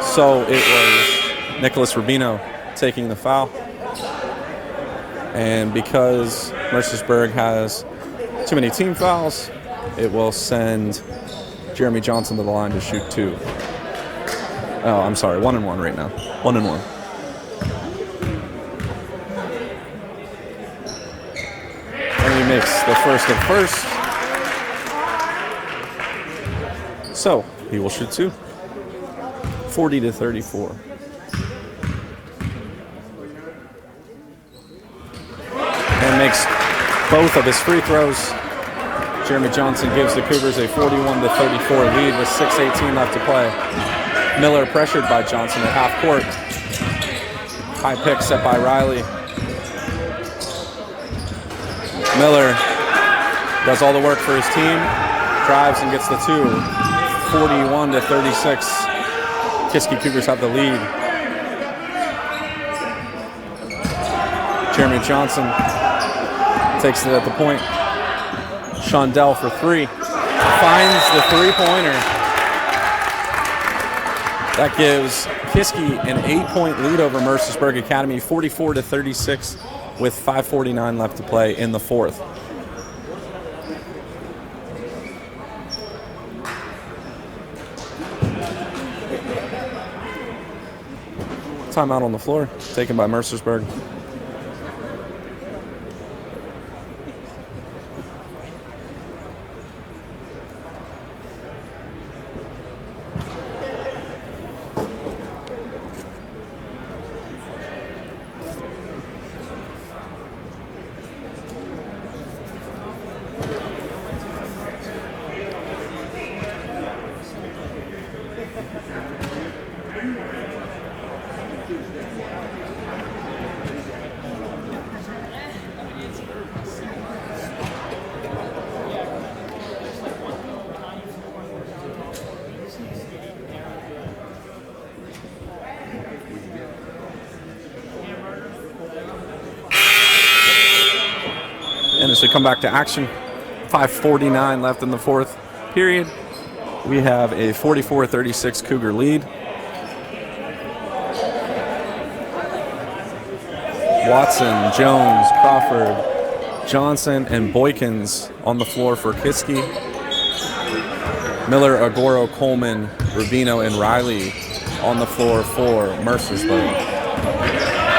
So it was Nicholas Rubino taking the foul. And because Mercersburg has too many team fouls, it will send Jeremy Johnson to the line to shoot 2. Oh, I'm sorry, 1-1 right now. 1-1. And he makes the first of first. So he will shoot 2. 40-34. And makes both of his free throws. Jeremy Johnson gives the Cougars a 41-34 lead with 6:18 left to play. Miller pressured by Johnson at half court. High pick set by Riley. Miller does all the work for his team. Drives and gets the 2. 41-36. Kiski Cougars have the lead. Jeremy Johnson takes it at the point. Shondell for 3. Finds the 3-pointer. That gives Kiski an 8-point lead over Mercersburg Academy, 44-36, with 5:49 left to play in the 4th. Timeout on the floor, taken by Mercersburg. And as we come back to action, 5:49 left in the 4th period. We have a 44-36 Cougar lead. Watson, Jones, Crawford, Johnson, and Boykins on the floor for Kiski. Miller, Agoro, Coleman, Rubino, and Riley on the floor for Mercersburg.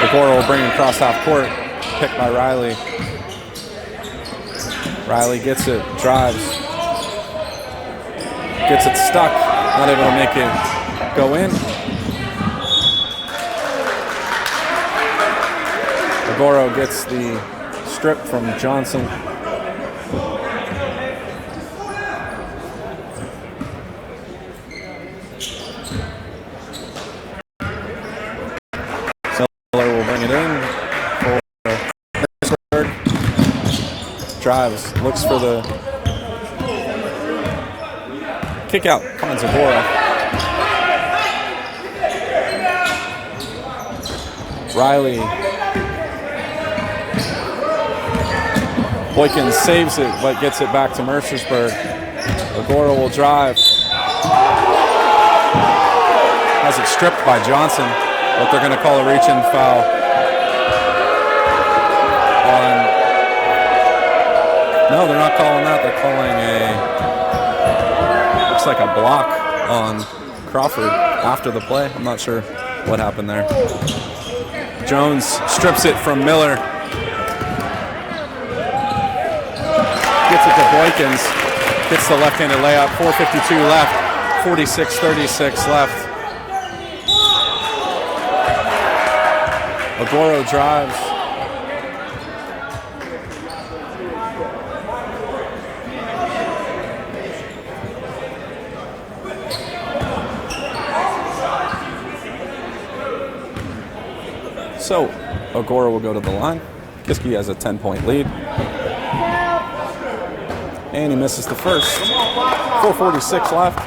Agoro will bring him across half court, picked by Riley. Riley gets it, drives, gets it stuck, not able to make it go in. Agoro gets the strip from Johnson. Miller will bring it in for Mercersburg. Drives, looks for the kick out, finds Agora. Riley Boykins saves it, but gets it back to Mercersburg. Agora will drive. Has it stripped by Johnson, but they're going to call a reach-in foul on. No, they're not calling that. They're calling looks like a block on Crawford after the play. I'm not sure what happened there. Jones strips it from Miller. Gets it to Boykins. Gets the left-handed layup. 4:52 left. 46-36 left. Agoro drives. So, Agora will go to the line. Kiski has a 10-point lead. And he misses the first. 4:46 left.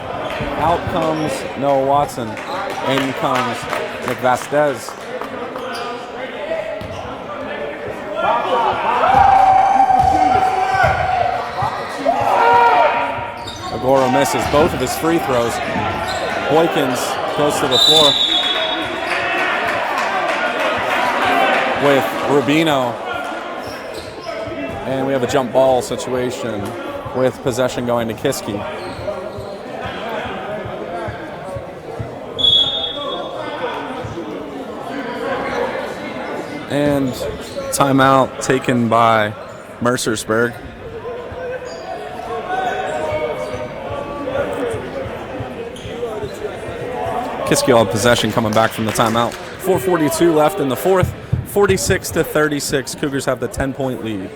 Out comes Noah Watson. In comes Nick Vasquez. Agora misses both of his free throws. Boykins goes to the floor with Rubino. And we have a jump ball situation with possession going to Kiski. And timeout taken by Mercersburg. Kiski all possession coming back from the timeout. 4:42 left in the fourth. 46-36. Cougars have the 10-point lead.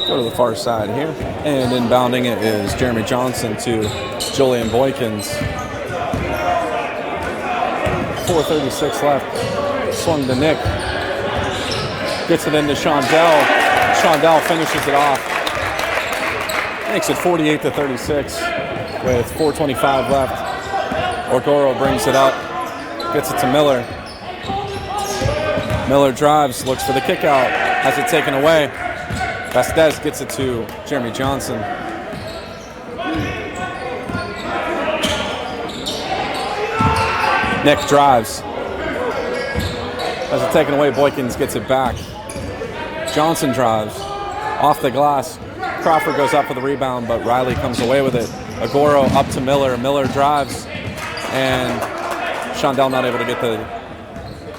Go to the far side here. And inbounding it is Jeremy Johnson to Julian Boykins. 4:36 left. Swung to Nick. Gets it into Shondell. Shondell finishes it off. Makes it 48-36 with 4:25 left. Orgoro brings it up. Gets it to Miller. Miller drives, looks for the kick out. Has it taken away. Vasquez gets it to Jeremy Johnson. Nick drives. Has it taken away. Boykins gets it back. Johnson drives. Off the glass. Crawford goes up for the rebound, but Riley comes away with it. Agoro up to Miller. Miller drives. And Shondell not able to get the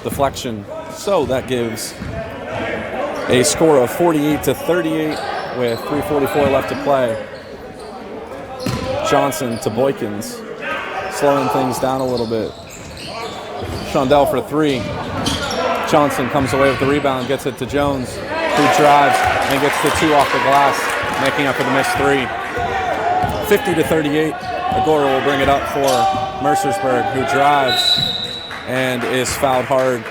deflection. So that gives a score of 48-38 with 3:44 left to play. Johnson to Boykins, slowing things down a little bit. Shondell for three. Johnson comes away with the rebound, gets it to Jones, who drives and gets the two off the glass, making up for the missed three. 50-38. Agora will bring it up for Mercersburg, who drives and is fouled hard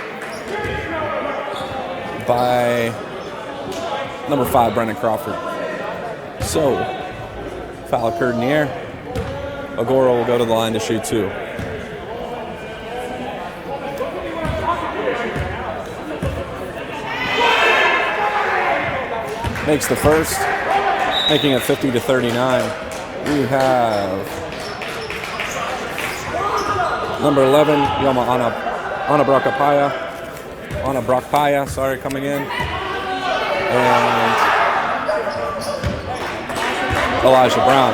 by number 5, Brendan Crawford. So, foul occurred in the air. Agora will go to the line to shoot two. Makes the first, making it 50-39. We have number 11, Yoma Ana Brockpaya, coming in. And Elijah Brown.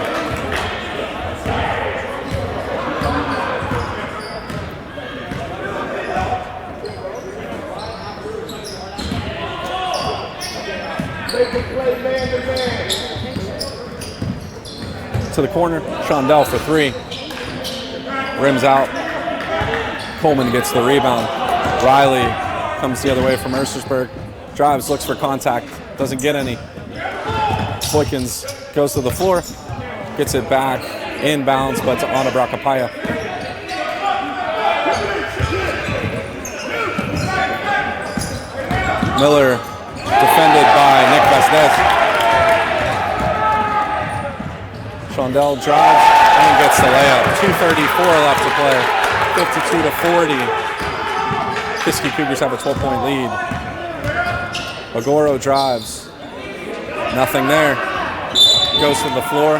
to the corner. Shondell for three. Rims out. Coleman gets the rebound. Riley comes the other way from Mercersburg. Drives, looks for contact. Doesn't get any. Boykins goes to the floor. Gets it back. Inbounds, but to Anna Bracapaya. Miller defended by Nick Valdez. Shondell drives and gets the layup. 2:34 left to play. 52-40. Kiski Cougars have a 12-point lead. Agoro drives. Nothing there. Goes to the floor.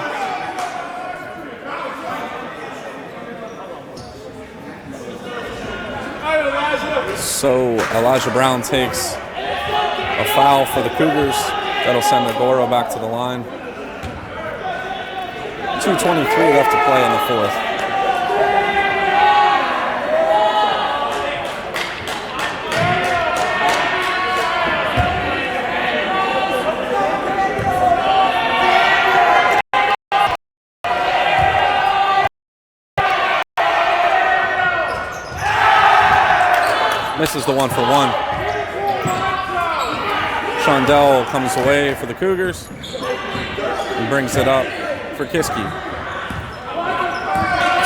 So Elijah Brown takes a foul for the Cougars. That'll send Agoro back to the line. 2:23 left to play in the fourth. Misses the 1-for-1. Shondell comes away for the Cougars and brings it up for Kiski.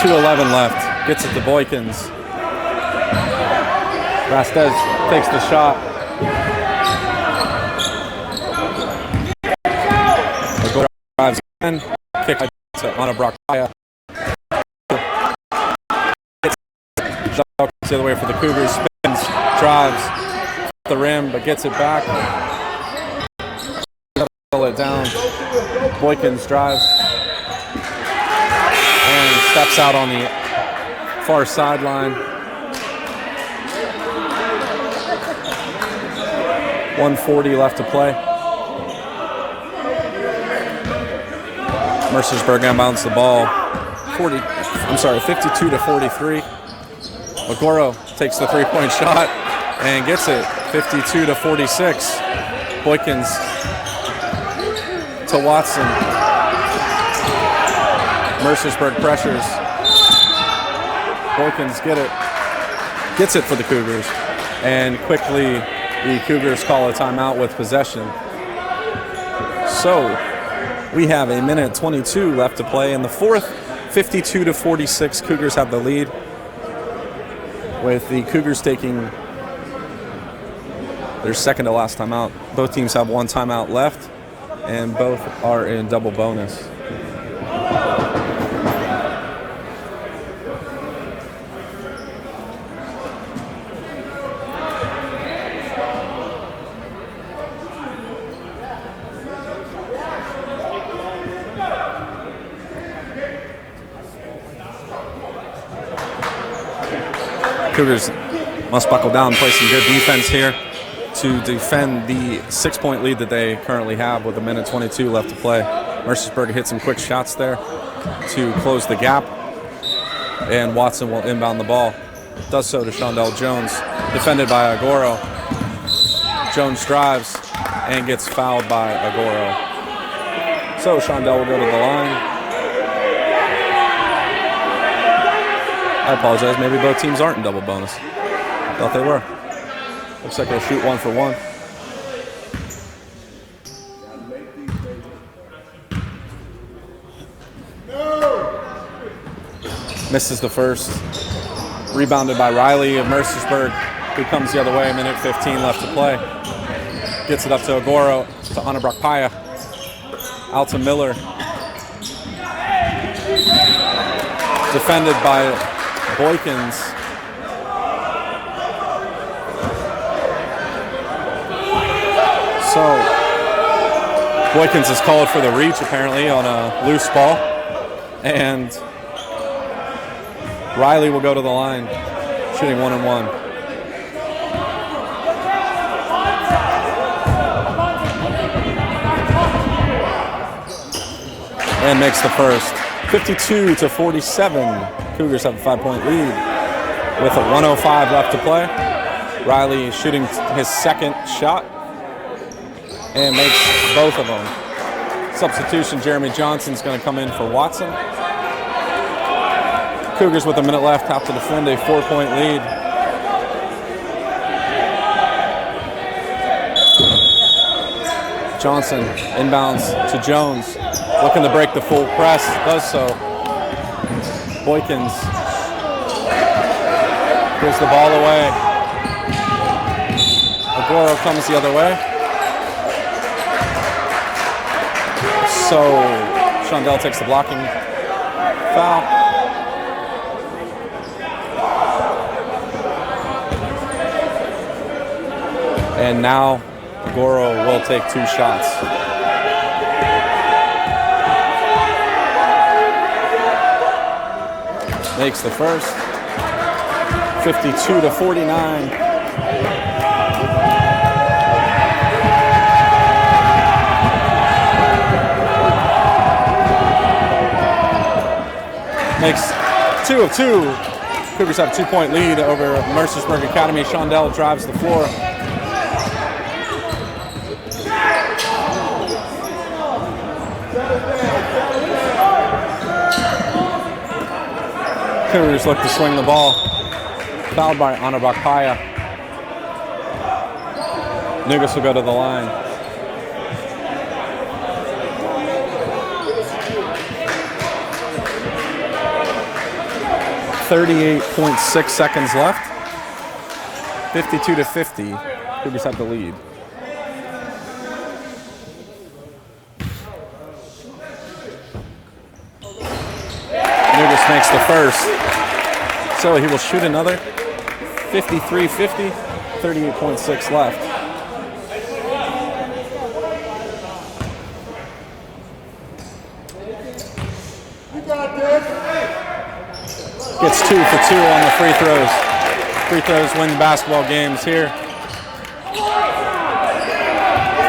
2:11 left. Gets it to Boykins. Vasquez takes the shot. Agoro drives again. Kick to Anna Bracapaya. The other way for the Cougars. Spins, drives the rim, but gets it back. Pull it down. Boykins drives and steps out on the far sideline. 1:40 left to play. Mercersburg inbounds the ball. 52-43. Agoro takes the three-point shot and gets it. 52-46. Boykins to Watson. Mercersburg pressures. Boykins gets it for the Cougars. And quickly the Cougars call a timeout with possession. So we have 1:22 left to play in the fourth. 52-46. Cougars have the lead, with the Cougars taking their second to last timeout. Both teams have one timeout left, and both are in double bonus. Cougars must buckle down, play some good defense here to defend the 6-point lead that they currently have with 1:22 left to play. Mercersburg hit some quick shots there to close the gap, and Watson will inbound the ball. Does so to Shondell Jones, defended by Agoro. Jones drives and gets fouled by Agoro. So Shondell will go to the line. I apologize. Maybe both teams aren't in double bonus. Thought they were. Looks like they'll shoot 1-for-1. Misses the first. Rebounded by Riley of Mercersburg, who comes the other way. 1:15 left to play. Gets it up to Agoro, to Anna Bracapaya. Out to Miller. Defended by Boykins. So Boykins is called for the reach apparently on a loose ball, and Riley will go to the line, shooting 1-and-1. And makes the first. 52-47. Cougars have a 5-point lead with 1:05 left to play. Riley shooting his second shot and makes both of them. Substitution, Jeremy Johnson's going to come in for Watson. Cougars with a minute left have to defend a 4-point lead. Johnson inbounds to Jones, looking to break the full press, does so. Boykins gives the ball away. Agoro comes the other way. So Shondell takes the blocking foul. And now Agoro will take 2 shots. Makes the first. 52-49. Makes 2 of 2. Cougars have a 2-point lead over Mercersburg Academy. Shondell drives the floor. Cougars look to swing the ball. Fouled by Anabakpaya. Nugas will go to the line. .6 seconds left. 52-50. Cougars have the lead. Nugas makes the first. So he will shoot another. 53-50. 38.6 left. Gets 2 for 2 on the free throws. Free throws win basketball games here.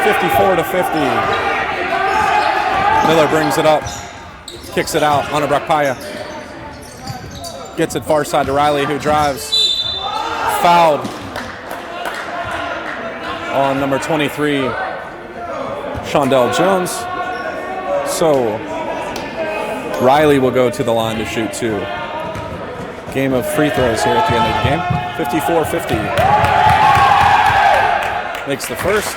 54-50. Miller brings it up. Kicks it out. Anabakpaya gets it far side to Riley, who drives. Fouled on number 23, Shondell Jones. So Riley will go to the line to shoot 2. Game of free throws here at the end of the game. 54-50. Makes the first.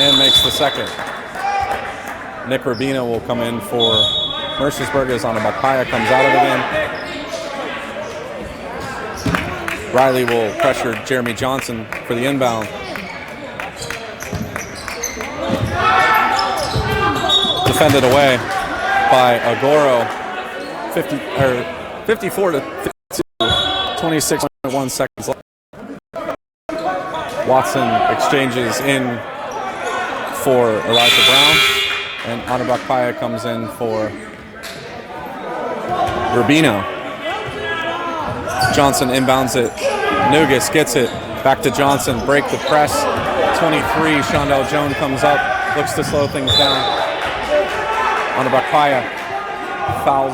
And makes the second. Nick Rubino will come in for Mercersburg as Anabakpaya comes out of it again. Riley will pressure Jeremy Johnson for the inbound. Defended away by Agoro. 54-52. 26.1 seconds left. Watson exchanges in for Elijah Brown, and Anabakpaya comes in for Rubino. Johnson inbounds it. Nugas gets it. Back to Johnson. Break the press. 23. Shondell Jones comes up. Looks to slow things down. Anabakpaya fouls.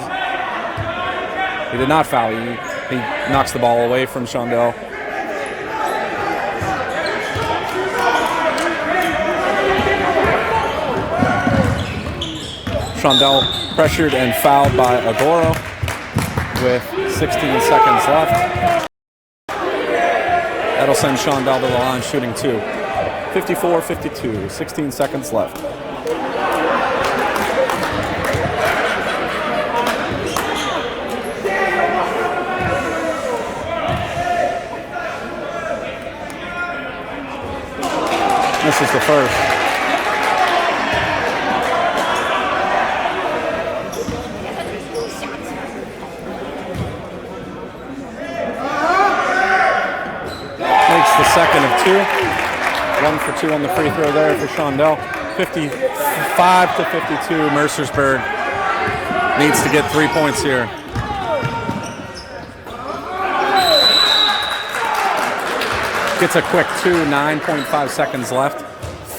He did not foul. He knocks the ball away from Shondell. Shondell pressured and fouled by Agoro with 16 seconds left. That'll send Shondell to the line shooting 2. 54-52, 16 seconds left. This is the first. The second of 2. 1 for 2 on the free throw there for Shondell. 55-52. Mercersburg needs to get 3 points here. Gets a quick 2. 9.5 seconds left.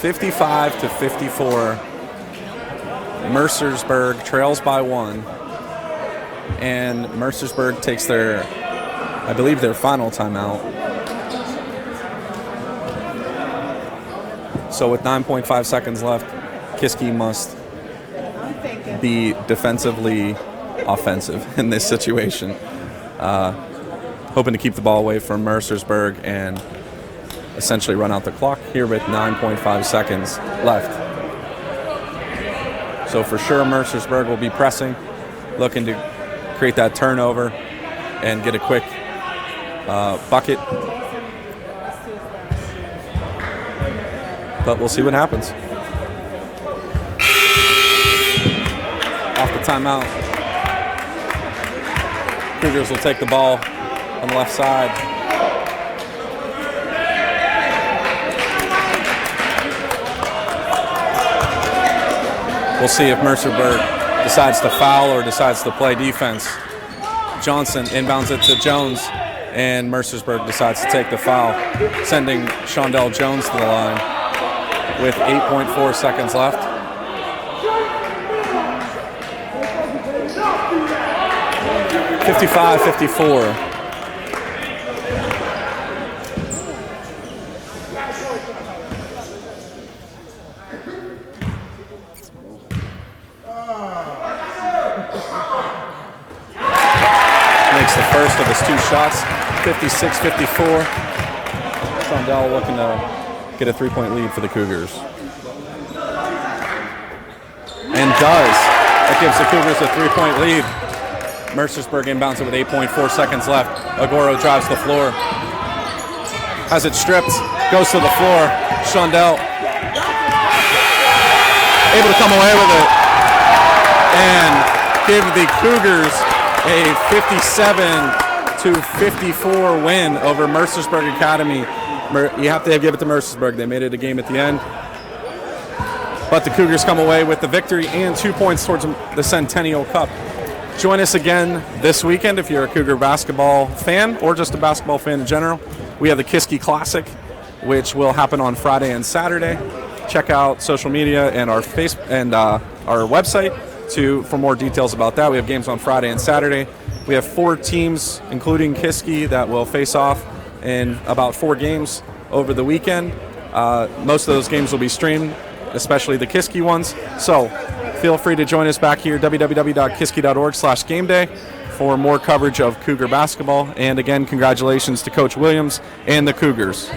55-54. Mercersburg trails by 1. and Mercersburg takes their, I believe, their final timeout. So with 9.5 seconds left, Kiski must be defensively offensive in this situation. Hoping to keep the ball away from Mercersburg and essentially run out the clock here with 9.5 seconds left. So for sure, Mercersburg will be pressing, looking to create that turnover and get a quick bucket. But we'll see what happens. Off the timeout, Cougars will take the ball on the left side. We'll see if Mercersburg decides to foul or decides to play defense. Johnson inbounds it to Jones, and Mercersburg decides to take the foul, sending Shondell Jones to the line with 8.4 seconds left. (55-54). Makes the first of his 2 shots, 56-54. Shondell looking to get a 3-point lead for the Cougars. And does. That gives the Cougars a 3-point lead. Mercersburg inbounds it with 8.4 seconds left. Agoro drives the floor. Has it stripped. Goes to the floor. Shondell able to come away with it. And give the Cougars a 57-54 win over Mercersburg Academy. You have to give it to Mercersburg. They made it a game at the end. But the Cougars come away with the victory and 2 points towards the Centennial Cup. Join us again this weekend if you're a Cougar basketball fan or just a basketball fan in general. We have the Kiski Classic, which will happen on Friday and Saturday. Check out social media and our our website for more details about that. We have games on Friday and Saturday. We have 4 teams, including Kiski, that will face off in about 4 games over the weekend. Most of those games will be streamed, especially the Kiski ones. So feel free to join us back here, www.kiski.org/gameday, for more coverage of Cougar basketball. And again, congratulations to Coach Williams and the Cougars.